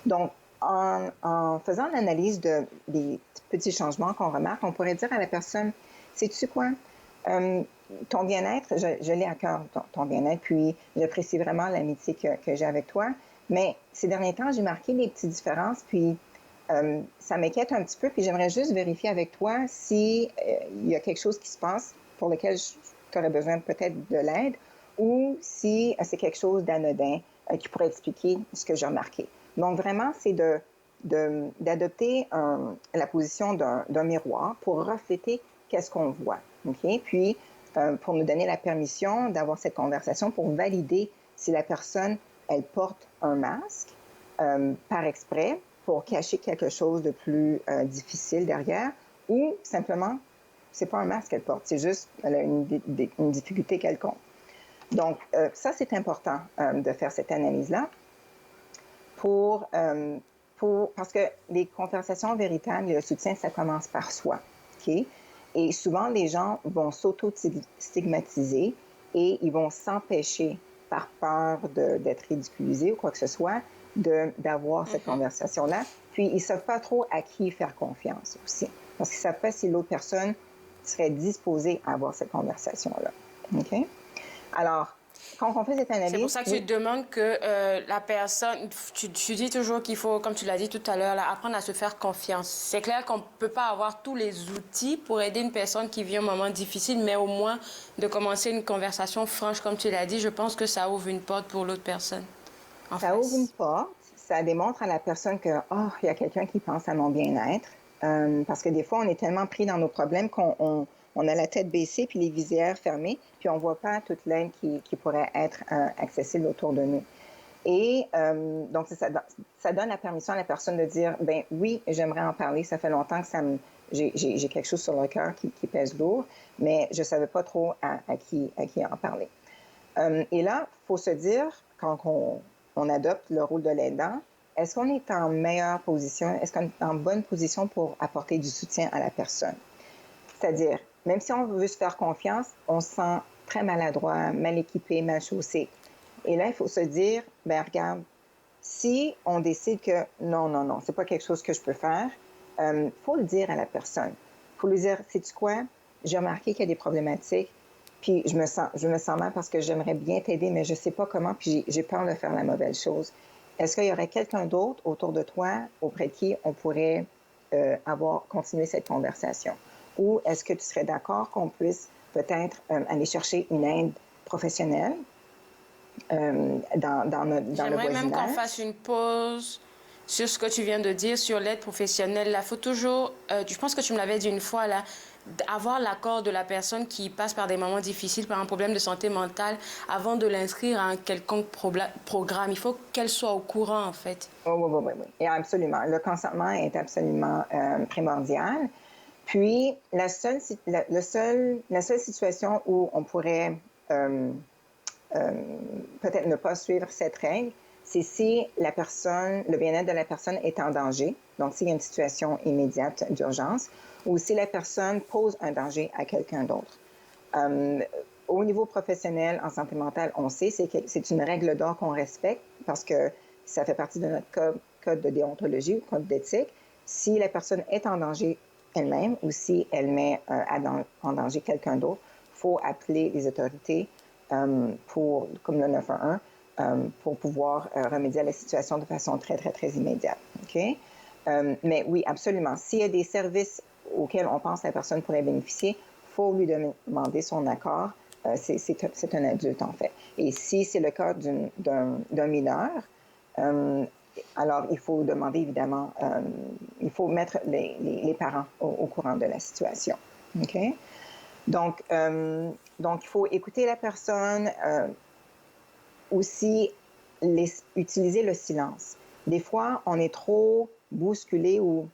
Donc, en faisant l'analyse des petits changements qu'on remarque, on pourrait dire à la personne, sais-tu quoi? Ton bien-être, je l'ai à cœur, ton bien-être, puis j'apprécie vraiment l'amitié que j'ai avec toi. Mais ces derniers temps, j'ai marqué des petites différences, puis ça m'inquiète un petit peu, puis j'aimerais juste vérifier avec toi si il y a quelque chose qui se passe pour lequel tu aurais besoin peut-être de l'aide, ou si c'est quelque chose d'anodin qui pourrait expliquer ce que j'ai remarqué. Donc vraiment, c'est d'adopter la position d'un miroir pour refléter qu'est-ce qu'on voit. Okay? Puis, pour nous donner la permission d'avoir cette conversation, pour valider si la personne, elle porte un masque par exprès pour cacher quelque chose de plus difficile derrière, ou simplement, c'est pas un masque qu'elle porte, c'est juste elle a une difficulté quelconque. Donc, ça, c'est important de faire cette analyse-là parce que les conversations véritables et le soutien, ça commence par soi. Okay? Et souvent, les gens vont s'auto-stigmatiser et ils vont s'empêcher, par peur d'être ridiculisés ou quoi que ce soit, d'avoir cette conversation-là. Puis, ils ne savent pas trop à qui faire confiance aussi. Parce qu'ils ne savent pas si l'autre personne serait disposée à avoir cette conversation-là. OK? Alors, quand on fait cette analyse... C'est pour ça que tu demandes que la personne... Tu dis toujours qu'il faut, comme tu l'as dit tout à l'heure, apprendre à se faire confiance. C'est clair qu'on ne peut pas avoir tous les outils pour aider une personne qui vit un moment difficile, mais au moins de commencer une conversation franche, comme tu l'as dit, je pense que ça ouvre une porte pour l'autre personne. Ça ouvre une porte. Ça démontre à la personne que, il y a quelqu'un qui pense à mon bien-être. Parce que des fois, on est tellement pris dans nos problèmes qu'on a la tête baissée puis les visières fermées, puis on ne voit pas toute l'aide qui pourrait être accessible autour de nous. Et donc, ça donne la permission à la personne de dire, ben oui, j'aimerais en parler, ça fait longtemps que j'ai quelque chose sur le cœur qui pèse lourd, mais je ne savais pas trop à qui en parler. Et là, il faut se dire, quand on adopte le rôle de l'aidant, est-ce qu'on est en meilleure position, est-ce qu'on est en bonne position pour apporter du soutien à la personne? C'est-à-dire, même si on veut se faire confiance, on se sent très maladroit, mal équipé, mal chaussé. Et là, il faut se dire, ben regarde, si on décide que non, c'est pas quelque chose que je peux faire, faut le dire à la personne. Faut lui dire, sais-tu quoi? J'ai remarqué qu'il y a des problématiques, puis je me sens mal parce que j'aimerais bien t'aider, mais je sais pas comment, puis j'ai peur de faire la mauvaise chose. Est-ce qu'il y aurait quelqu'un d'autre autour de toi auprès de qui on pourrait continué cette conversation? Ou est-ce que tu serais d'accord qu'on puisse peut-être aller chercher une aide professionnelle dans le voisinage? J'aimerais même qu'on fasse une pause sur ce que tu viens de dire, sur l'aide professionnelle. Il faut toujours, je pense que tu me l'avais dit une fois, là, avoir l'accord de la personne qui passe par des moments difficiles, par un problème de santé mentale, avant de l'inscrire à un quelconque programme. Il faut qu'elle soit au courant, en fait. Oui. Et absolument. Le consentement est absolument primordial. Puis, la seule situation où on pourrait peut-être ne pas suivre cette règle, c'est si le bien-être de la personne est en danger, donc s'il y a une situation immédiate d'urgence, ou si la personne pose un danger à quelqu'un d'autre. Au niveau professionnel, en santé mentale, on sait que c'est une règle d'or qu'on respecte parce que ça fait partie de notre code de déontologie ou code d'éthique. Si la personne est en danger elle-même ou si elle met en danger quelqu'un d'autre, il faut appeler les autorités comme le 911 pour pouvoir remédier à la situation de façon très, très, très immédiate. Okay? Mais oui, absolument. S'il y a des services auxquels on pense que la personne pourrait bénéficier, il faut lui demander son accord. C'est un adulte, en fait. Et si c'est le cas d'un mineur, alors il faut demander, évidemment, il faut mettre les parents au courant de la situation. OK? Donc, il faut écouter la personne, aussi utiliser le silence. Des fois, on est trop bousculé ou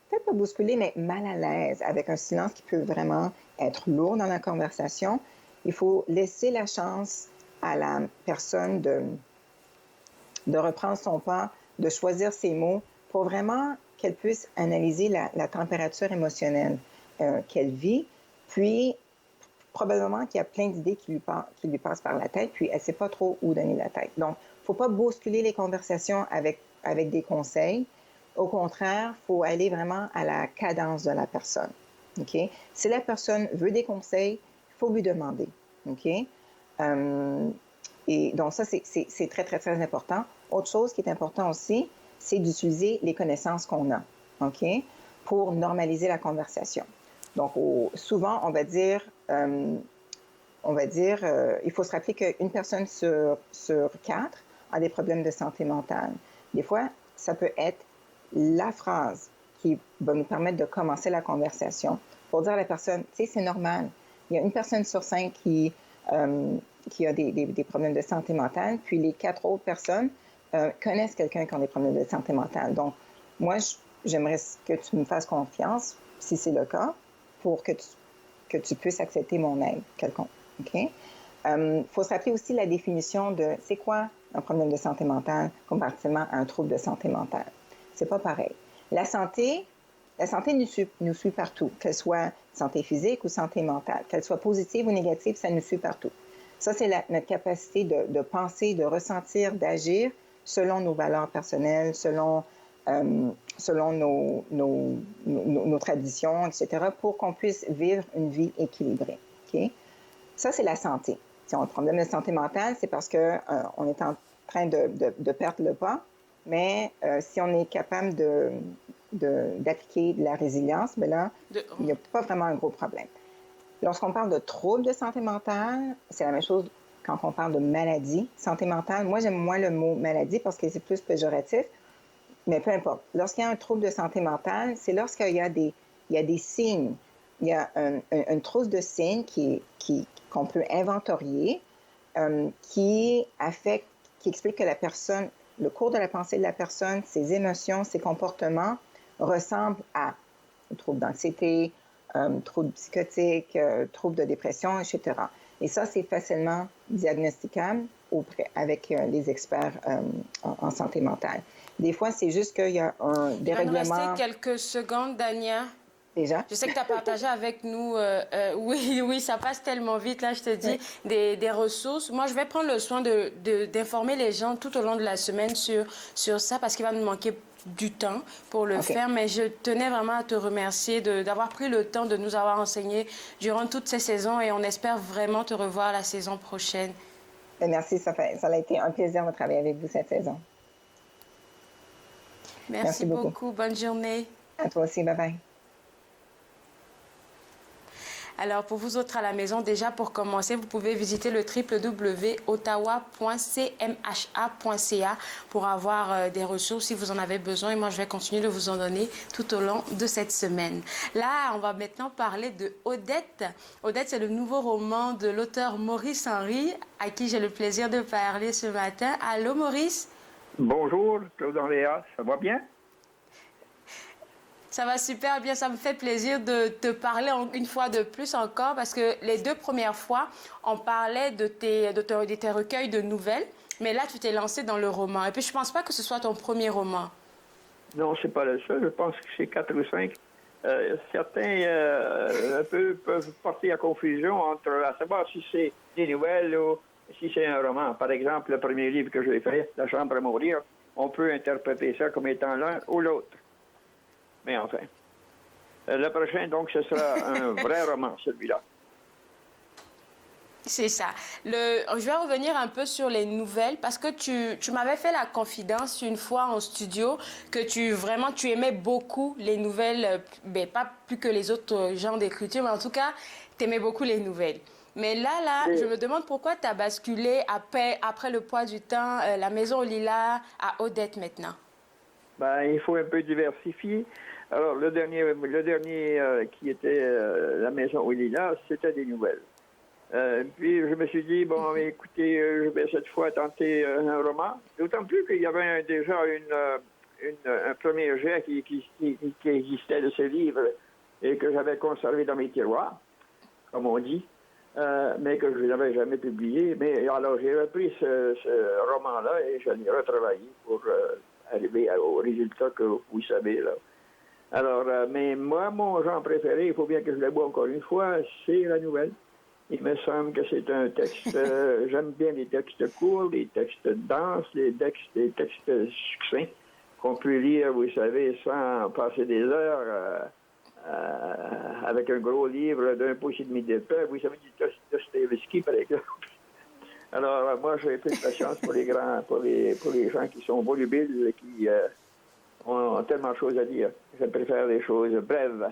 peut-être pas bousculé, mais mal à l'aise, avec un silence qui peut vraiment être lourd dans la conversation, il faut laisser la chance à la personne de reprendre son pas, de choisir ses mots pour vraiment qu'elle puisse analyser la température émotionnelle qu'elle vit, puis probablement qu'il y a plein d'idées qui lui passent par la tête, puis elle ne sait pas trop où donner la tête. Donc, il ne faut pas bousculer les conversations avec des conseils. Au contraire, il faut aller vraiment à la cadence de la personne. Okay? Si la personne veut des conseils, il faut lui demander. Okay? Et donc, ça, c'est très, très, très important. Autre chose qui est important aussi, c'est d'utiliser les connaissances qu'on a, okay? Pour normaliser la conversation. Donc, souvent, on va dire, il faut se rappeler qu'une personne sur 4 a des problèmes de santé mentale. Des fois, ça peut être la phrase qui va nous permettre de commencer la conversation pour dire à la personne, tu sais, c'est normal. Il y a une personne sur 5 qui a des problèmes de santé mentale, puis les 4 autres personnes connaissent quelqu'un qui a des problèmes de santé mentale. Donc, moi, j'aimerais que tu me fasses confiance, si c'est le cas, pour que tu puisses accepter mon aide quelconque. OK? Faut se rappeler aussi la définition de c'est quoi un problème de santé mentale comparativement à un trouble de santé mentale. C'est pas pareil. La santé nous suit partout, qu'elle soit santé physique ou santé mentale, qu'elle soit positive ou négative, ça nous suit partout. Ça, c'est notre capacité de penser, de ressentir, d'agir selon nos valeurs personnelles, selon nos traditions, etc., pour qu'on puisse vivre une vie équilibrée. Okay? Ça, c'est la santé. Si on a un problème de santé mentale, c'est parce qu'on est en train de perdre le pas, mais si on est capable d'appliquer de la résilience, bien là, il n'y a pas vraiment un gros problème. Lorsqu'on parle de troubles de santé mentale, c'est la même chose quand on parle de maladie, santé mentale. Moi, j'aime moins le mot maladie parce que c'est plus péjoratif, mais peu importe. Lorsqu'il y a un trouble de santé mentale, c'est lorsqu'il y a des signes. Il y a une trousse de signes qu'on peut inventorier qui explique que la personne, le cours de la pensée de la personne, ses émotions, ses comportements ressemblent à un trouble d'anxiété, trouble psychotique, trouble de dépression, etc. Et ça, c'est facilement diagnosticable avec les experts en santé mentale. Des fois, c'est juste qu'il y a un dérèglement. Il va nous rester quelques secondes, Dania. Déjà? Je sais que tu as partagé avec nous, oui, ça passe tellement vite, là, je te dis, des ressources. Moi, je vais prendre le soin d'informer les gens tout au long de la semaine sur ça, parce qu'il va nous manquer du temps pour le faire, mais je tenais vraiment à te remercier d'avoir pris le temps de nous avoir enseigné durant toutes ces saisons et on espère vraiment te revoir la saison prochaine. Merci, ça a été un plaisir de travailler avec vous cette saison. Merci beaucoup. Bonne journée. À toi aussi, bye-bye. Alors, pour vous autres à la maison, déjà pour commencer, vous pouvez visiter le www.ottawa.cmha.ca pour avoir des ressources si vous en avez besoin. Et moi, je vais continuer de vous en donner tout au long de cette semaine. Là, on va maintenant parler de Odette. Odette, c'est le nouveau roman de l'auteur Maurice Henry, à qui j'ai le plaisir de parler ce matin. Allô, Maurice? Bonjour, Claude Andréa, ça va bien? Ça va super bien, ça me fait plaisir de te parler une fois de plus encore parce que les 2 premières fois, on parlait de tes recueils de nouvelles, mais là, tu t'es lancé dans le roman. Et puis, je ne pense pas que ce soit ton premier roman. Non, c'est pas le seul, je pense que c'est 4 ou 5. Certains peuvent porter à confusion à savoir si c'est des nouvelles ou si c'est un roman. Par exemple, le premier livre que j'ai fait, La chambre à mourir, on peut interpréter ça comme étant l'un ou l'autre. Mais enfin, le prochain, donc, ce sera un vrai roman, celui-là. C'est ça. Je vais revenir un peu sur les nouvelles parce que tu m'avais fait la confidence une fois en studio que tu aimais beaucoup les nouvelles, pas plus que les autres genres d'écriture, mais en tout cas, tu aimais beaucoup les nouvelles. Mais là, je me demande pourquoi tu as basculé après le poids du temps, La Maison aux Lilas à Odette maintenant. Il faut un peu diversifier. Alors, le dernier qui était La Maison aux Lilas, c'était des nouvelles. Puis, je me suis dit, écoutez, je vais cette fois tenter un roman. D'autant plus qu'il y avait déjà un premier jet qui existait de ce livre et que j'avais conservé dans mes tiroirs, comme on dit, mais que je n'avais jamais publié. Mais alors, j'ai repris ce roman-là et je l'ai retravaillé pour arriver au résultat que vous savez, là. Alors, mais moi, mon genre préféré, il faut bien que je le bois encore une fois, c'est la nouvelle. Il me semble que c'est un texte, j'aime bien les textes courts, les textes denses, les textes succincts, qu'on peut lire, vous savez, sans passer des heures avec un gros livre d'un pouce et demi d'épais. Vous savez, du Dostoïevski, par exemple. Alors, moi, j'ai peu de patience pour les gens qui sont volubiles et qui ont tellement de choses à dire. Je préfère les choses brèves.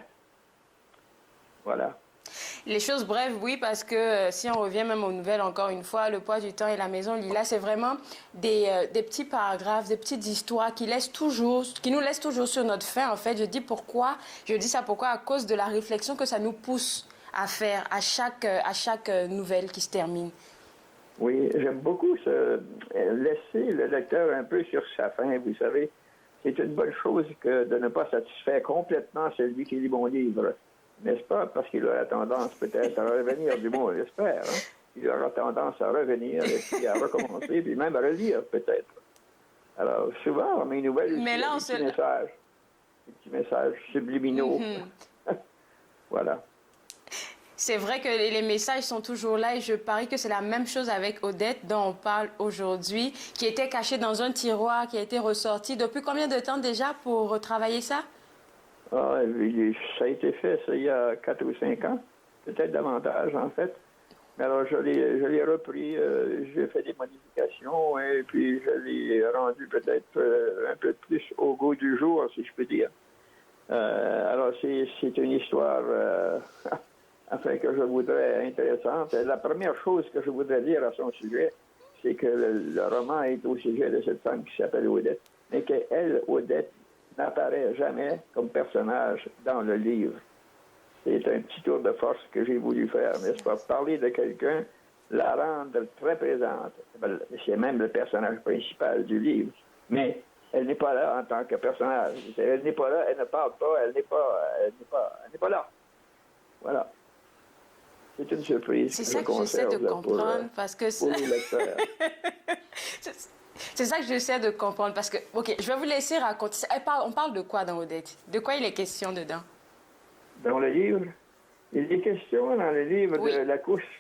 Voilà. Les choses brèves, oui, parce que si on revient même aux nouvelles, encore une fois, Le poids du temps et La maison Lila, c'est vraiment des petits paragraphes, des petites histoires qui nous laissent toujours sur notre faim, en fait. Je dis ça pourquoi? À cause de la réflexion que ça nous pousse à faire à chaque nouvelle qui se termine. Oui, j'aime beaucoup laisser le lecteur un peu sur sa faim, vous savez. C'est une bonne chose que de ne pas satisfaire complètement celui qui lit mon livre. N'est-ce pas? Parce qu'il aura tendance peut-être à revenir, du moins, j'espère. Hein? Il aura tendance à revenir et puis à recommencer, puis même à relire, peut-être. Alors, souvent, mes nouvelles, mais là, des petits messages subliminaux. Voilà. C'est vrai que les messages sont toujours là et je parie que c'est la même chose avec Odette dont on parle aujourd'hui, qui était cachée dans un tiroir, qui a été ressorti. Depuis combien de temps déjà pour retravailler ça? Ah, ça a été fait, ça, il y a 4 ou 5 ans, peut-être davantage, en fait. Mais alors, je l'ai repris, j'ai fait des modifications, et puis je l'ai rendu peut-être un peu plus au goût du jour, si je peux dire. Alors, c'est une histoire, enfin, que je voudrais intéressante. La première chose que je voudrais dire à son sujet, c'est que le roman est au sujet de cette femme qui s'appelle Odette, mais qu'elle, Odette, n'apparaît jamais comme personnage dans le livre. C'est un petit tour de force que j'ai voulu faire, n'est-ce pas? Parler de quelqu'un, la rendre très présente. C'est même le personnage principal du livre. Mais elle n'est pas là en tant que personnage. Elle n'est pas là, elle ne parle pas, elle n'est pas là. Voilà. C'est une surprise. C'est ça que j'essaie de comprendre parce que pour les lecteurs. C'est ça que j'essaie de comprendre parce que, ok, je vais vous laisser raconter. On parle de quoi dans Odette? De quoi il est question dedans? Dans le livre? Il est question dans le livre de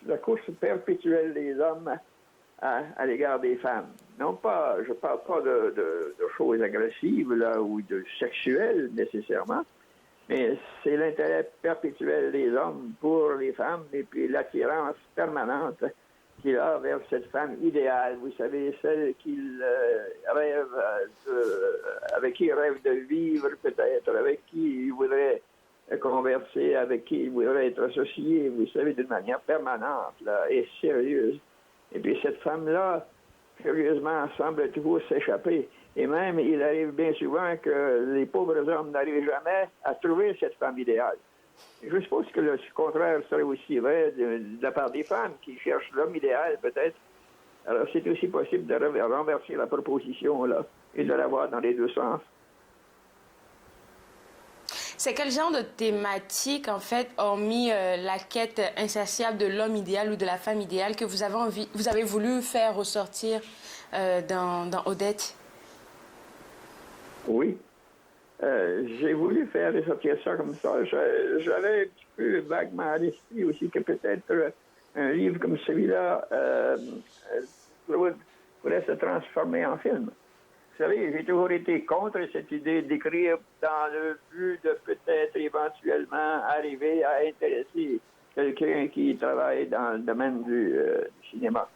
la course perpétuelle des hommes à l'égard des femmes. Non pas, je ne parle pas de choses agressives là, ou de sexuelles nécessairement, mais c'est l'intérêt perpétuel des hommes pour les femmes et puis l'attirance permanente qu'il a vers cette femme idéale, vous savez, celle qu'il rêve avec qui il rêve de vivre peut-être, avec qui il voudrait converser, avec qui il voudrait être associé, vous savez, d'une manière permanente là, et sérieuse. Et puis cette femme-là, curieusement, semble toujours s'échapper. Et même, il arrive bien souvent que les pauvres hommes n'arrivent jamais à trouver cette femme idéale. Je suppose que le contraire serait aussi vrai de la part des femmes qui cherchent l'homme idéal, peut-être. Alors, c'est aussi possible de renverser la proposition, là, et de la voir dans les deux sens. C'est quel genre de thématique, en fait, hormis la quête insatiable de l'homme idéal ou de la femme idéale, que vous avez voulu faire ressortir dans Odette? Oui. J'ai voulu faire ressortir ça comme ça. J'avais un petit peu vaguement à l'esprit aussi que peut-être un livre comme celui-là pourrait se transformer en film. Vous savez, j'ai toujours été contre cette idée d'écrire dans le but de peut-être éventuellement arriver à intéresser quelqu'un qui travaille dans le domaine du cinéma.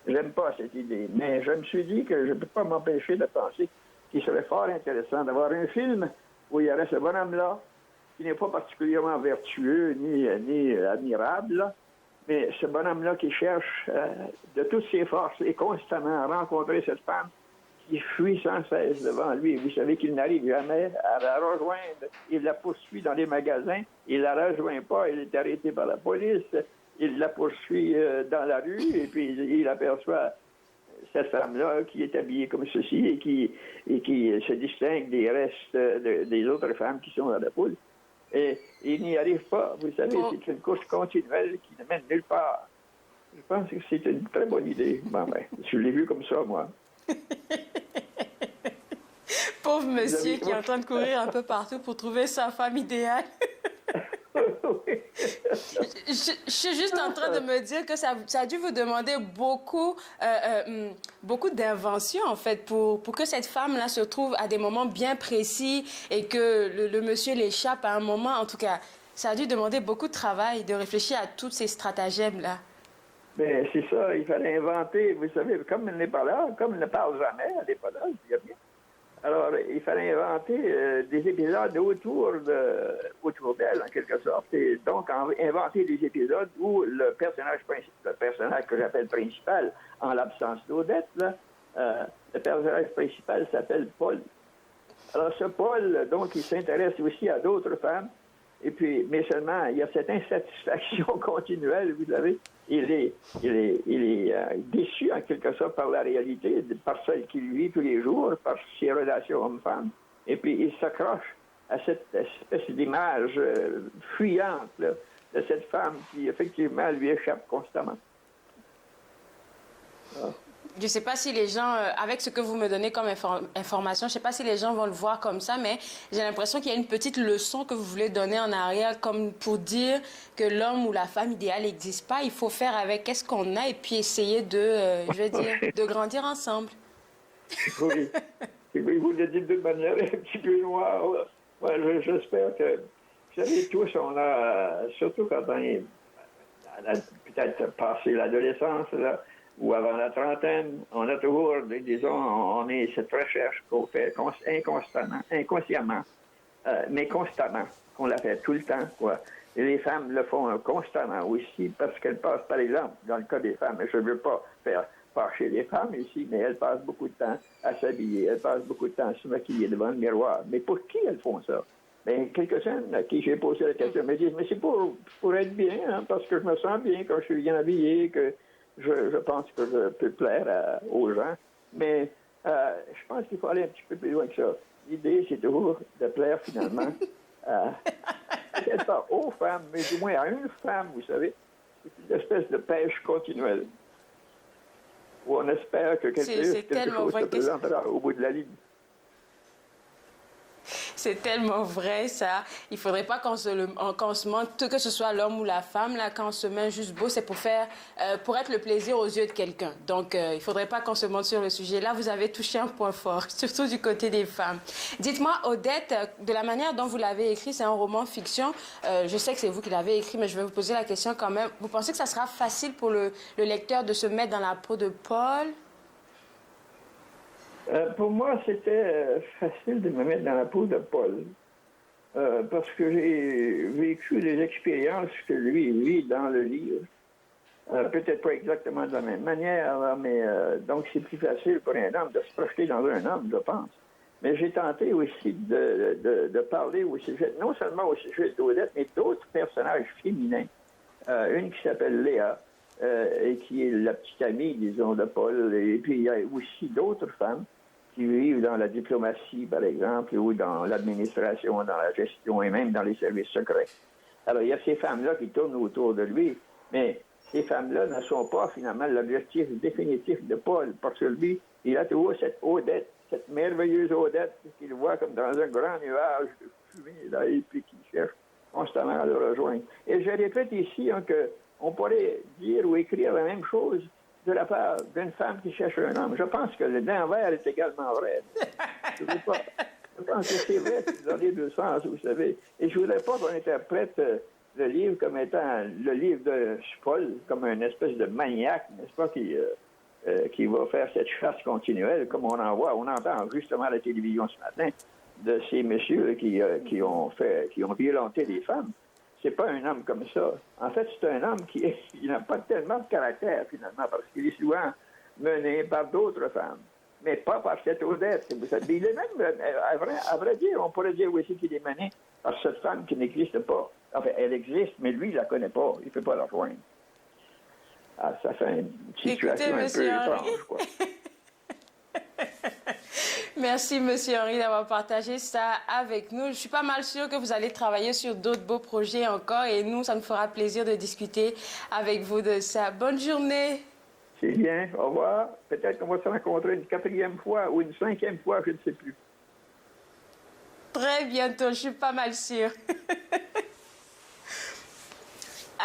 J'aime pas cette idée, mais je me suis dit que je ne peux pas m'empêcher de penser qu'il serait fort intéressant d'avoir un film où il y aurait ce bonhomme-là, qui n'est pas particulièrement vertueux ni admirable, là, mais ce bonhomme-là qui cherche de toutes ses forces et constamment à rencontrer cette femme qui fuit sans cesse devant lui. Vous savez qu'il n'arrive jamais à la rejoindre. Il la poursuit dans les magasins, il la rejoint pas, il est arrêté par la police, il la poursuit dans la rue et puis il aperçoit cette femme-là qui est habillée comme ceci et qui se distingue des restes des autres femmes qui sont dans la poule. Et il n'y arrive pas. Vous savez, c'est une course continuelle qui ne mène nulle part. Je pense que c'est une très bonne idée. Bon, je l'ai vu comme ça, moi. Pauvre monsieur qui est en train de courir un peu partout pour trouver sa femme idéale. Je suis juste en train de me dire que ça a dû vous demander beaucoup d'inventions, en fait, pour que cette femme-là se trouve à des moments bien précis et que le monsieur l'échappe à un moment. En tout cas, ça a dû demander beaucoup de travail de réfléchir à tous ces stratagèmes-là. Bien, c'est ça. Il fallait inventer, vous savez, comme elle n'est pas là, comme elle ne parle jamais, elle n'est pas là, je dis bien. Alors, il fallait inventer des épisodes autour d'elle, en quelque sorte. Et donc, inventer des épisodes où le personnage que j'appelle principal, en l'absence d'Odette, le personnage principal s'appelle Paul. Alors, ce Paul, donc, il s'intéresse aussi à d'autres femmes. Et puis, mais seulement, il y a cette insatisfaction continuelle, vous savez. Il est déçu, en quelque sorte, par la réalité, par celle qu'il vit tous les jours, par ses relations hommes-femmes. Et puis, il s'accroche à cette espèce d'image fuyante là, de cette femme qui, effectivement, lui échappe constamment. Ah. Je ne sais pas si les gens, avec ce que vous me donnez comme information, je ne sais pas si les gens vont le voir comme ça, mais j'ai l'impression qu'il y a une petite leçon que vous voulez donner en arrière, comme pour dire que l'homme ou la femme idéale n'existe pas. Il faut faire avec qu'est-ce qu'on a et puis essayer de grandir ensemble. Oui. Vous le dites d'une manière un petit peu noire. Moi, j'espère que, vous savez, tous, on a, surtout quand on est peut-être passé l'adolescence, là, ou avant la trentaine, on a toujours, disons, on est cette recherche qu'on fait inconsciemment, mais constamment, qu'on la fait tout le temps, quoi. Et les femmes le font constamment aussi, parce qu'elles passent, par exemple, dans le cas des femmes, et je ne veux pas faire fâcher les femmes ici, mais elles passent beaucoup de temps à s'habiller, elles passent beaucoup de temps à se maquiller devant le miroir. Mais pour qui elles font ça? Bien, quelques-unes à qui j'ai posé la question me disent, mais c'est pour être bien, hein, parce que je me sens bien quand je suis bien habillée, que je pense que je peux plaire aux gens, mais je pense qu'il faut aller un petit peu plus loin que ça. L'idée, c'est toujours de plaire finalement, peut-être pas aux femmes, mais du moins à une femme, vous savez. C'est une espèce de pêche continuelle, où on espère que quelque chose se présentera au bout de la ligne. C'est tellement vrai, ça. Il ne faudrait pas qu'on se mente, que ce soit l'homme ou la femme, là, quand on se met juste beau, c'est pour être le plaisir aux yeux de quelqu'un. Donc, il ne faudrait pas qu'on se mente sur le sujet. Là, vous avez touché un point fort, surtout du côté des femmes. Dites-moi, Odette, de la manière dont vous l'avez écrit, c'est un roman fiction. Je sais que c'est vous qui l'avez écrit, mais je vais vous poser la question quand même. Vous pensez que ça sera facile pour le lecteur de se mettre dans la peau de Paul? Pour moi, c'était facile de me mettre dans la peau de Paul, parce que j'ai vécu des expériences que lui vit dans le livre. Peut-être pas exactement de la même manière, là, mais donc c'est plus facile pour un homme de se projeter dans un homme, je pense. Mais j'ai tenté aussi de parler au sujet, non seulement au sujet d'Odette, mais d'autres personnages féminins. Une qui s'appelle Léa, et qui est la petite amie, disons, de Paul. Et puis il y a aussi d'autres femmes qui vivent dans la diplomatie, par exemple, ou dans l'administration, dans la gestion et même dans les services secrets. Alors, il y a ces femmes-là qui tournent autour de lui, mais ces femmes-là ne sont pas, finalement, l'objectif définitif de Paul, parce que lui, il a toujours cette Odette, cette merveilleuse Odette qu'il voit comme dans un grand nuage de fumée, là, et puis qui cherche constamment à le rejoindre. Et je répète ici hein, qu'on pourrait dire ou écrire la même chose de la part d'une femme qui cherche un homme. Je pense que l'envers est également vrai. Je pense que c'est vrai dans les deux sens, vous savez. Et je ne voudrais pas qu'on interprète le livre comme étant le livre de Paul, comme une espèce de maniaque, n'est-ce pas, qui va faire cette chasse continuelle, comme on en voit, on entend justement à la télévision ce matin, de ces messieurs qui ont violenté des femmes. C'est pas un homme comme ça. En fait, c'est un homme qui n'a pas tellement de caractère, finalement, parce qu'il est souvent mené par d'autres femmes, mais pas par cette Odette. Il est même, à vrai dire, on pourrait dire aussi qu'il est mené par cette femme qui n'existe pas. Enfin, elle existe, mais lui, il la connaît pas. Il ne peut pas la rejoindre. Ah, ça fait une situation un peu étrange, quoi. Merci, Monsieur Henry, d'avoir partagé ça avec nous. Je suis pas mal sûre que vous allez travailler sur d'autres beaux projets encore et nous, ça nous fera plaisir de discuter avec vous de ça. Bonne journée. C'est bien. Au revoir. Peut-être qu'on va se rencontrer une 4e fois ou une 5e fois, je ne sais plus. Très bientôt, je suis pas mal sûre.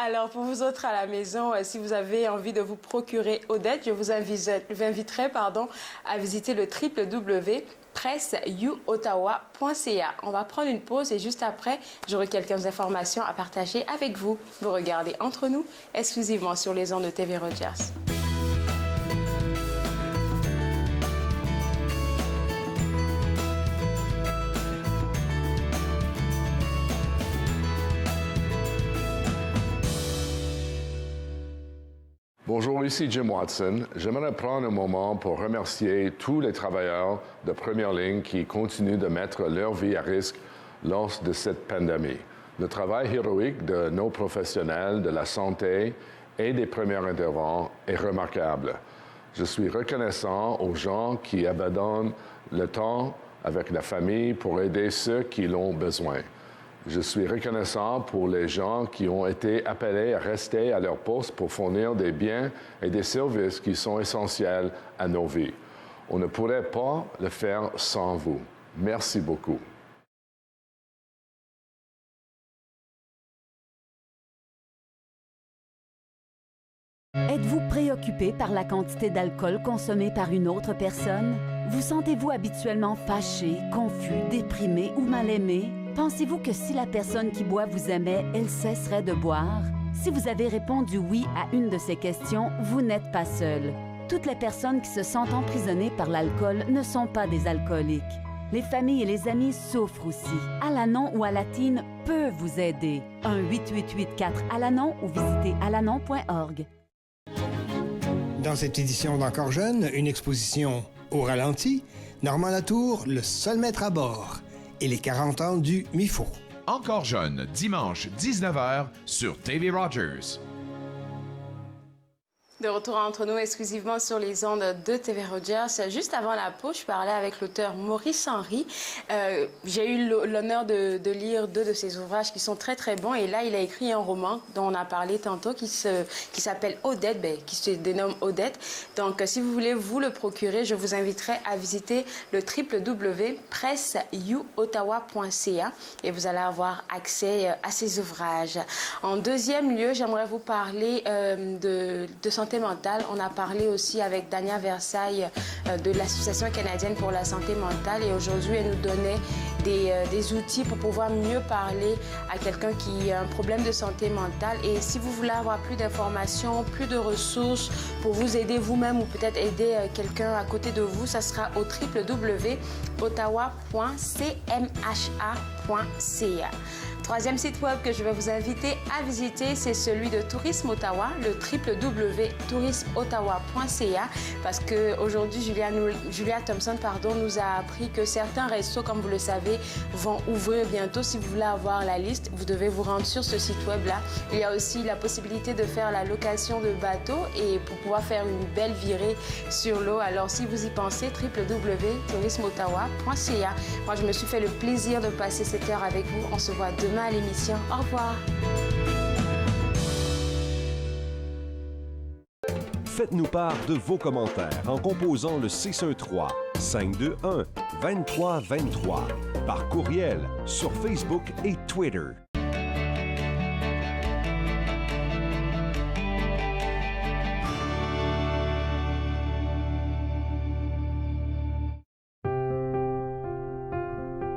Alors, pour vous autres à la maison, si vous avez envie de vous procurer Odette, je vous inviterai à visiter le www.presseyouottawa.ca. On va prendre une pause et juste après, j'aurai quelques informations à partager avec vous. Vous regardez Entre nous, exclusivement sur les ondes de TV Rogers. Bonjour, ici Jim Watson. J'aimerais prendre un moment pour remercier tous les travailleurs de première ligne qui continuent de mettre leur vie à risque lors de cette pandémie. Le travail héroïque de nos professionnels de la santé et des premiers intervenants est remarquable. Je suis reconnaissant aux gens qui abandonnent le temps avec la famille pour aider ceux qui l'ont besoin. Je suis reconnaissant pour les gens qui ont été appelés à rester à leur poste pour fournir des biens et des services qui sont essentiels à nos vies. On ne pourrait pas le faire sans vous. Merci beaucoup. Êtes-vous préoccupé par la quantité d'alcool consommée par une autre personne? Vous sentez-vous habituellement fâché, confus, déprimé ou mal aimé? Pensez-vous que si la personne qui boit vous aimait, elle cesserait de boire? Si vous avez répondu oui à une de ces questions, vous n'êtes pas seul. Toutes les personnes qui se sentent emprisonnées par l'alcool ne sont pas des alcooliques. Les familles et les amis souffrent aussi. Alanon ou Alatine peut vous aider. 1-888-4-ALANON ou visitez alanon.org. Dans cette édition d'Encore jeune, une exposition au ralenti, Normand Latour, le seul maître à bord, et les 40 ans du MIFO. Encore jeune, dimanche 19h sur TV Rogers. De retour entre nous exclusivement sur les ondes de TV Rogers. Juste avant la pause, je parlais avec l'auteur Maurice Henry. J'ai eu l'honneur de lire 2 de ses ouvrages qui sont très très bons. Et là, il a écrit un roman dont on a parlé tantôt qui s'appelle Odette, qui se dénomme Odette. Donc, si vous voulez vous le procurer, je vous inviterai à visiter le www.presseyouottawa.ca et vous allez avoir accès à ces ouvrages. En deuxième lieu, j'aimerais vous parler de santé mentale. On a parlé aussi avec Dania Versailles de l'Association canadienne pour la santé mentale et aujourd'hui, elle nous donnait des outils pour pouvoir mieux parler à quelqu'un qui a un problème de santé mentale. Et si vous voulez avoir plus d'informations, plus de ressources pour vous aider vous-même ou peut-être aider quelqu'un à côté de vous, ça sera au www.ottawa.cmha.ca. Troisième site web que je vais vous inviter à visiter, c'est celui de Tourisme Ottawa, le www.tourismeottawa.ca, parce qu'aujourd'hui, Julia Thompson nous a appris que certains restos, comme vous le savez, vont ouvrir bientôt. Si vous voulez avoir la liste, vous devez vous rendre sur ce site web-là. Il y a aussi la possibilité de faire la location de bateaux et pour pouvoir faire une belle virée sur l'eau. Alors, si vous y pensez, www.tourismeottawa.ca. Moi, je me suis fait le plaisir de passer cette heure avec vous. On se voit demain à l'émission. Au revoir. Faites-nous part de vos commentaires en composant le 613-521-2323 par courriel sur Facebook et Twitter.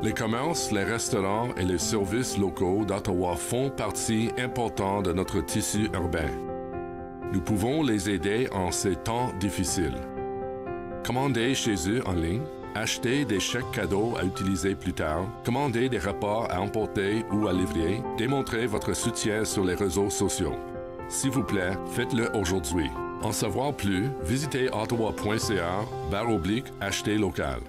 Les commerces, les restaurants et les services locaux d'Ottawa font partie importante de notre tissu urbain. Nous pouvons les aider en ces temps difficiles. Commandez chez eux en ligne, achetez des chèques cadeaux à utiliser plus tard, commandez des repas à emporter ou à livrer, démontrez votre soutien sur les réseaux sociaux. S'il vous plaît, faites-le aujourd'hui. En savoir plus, visitez ottawa.ca/acheter local.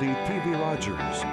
des TV Rogers.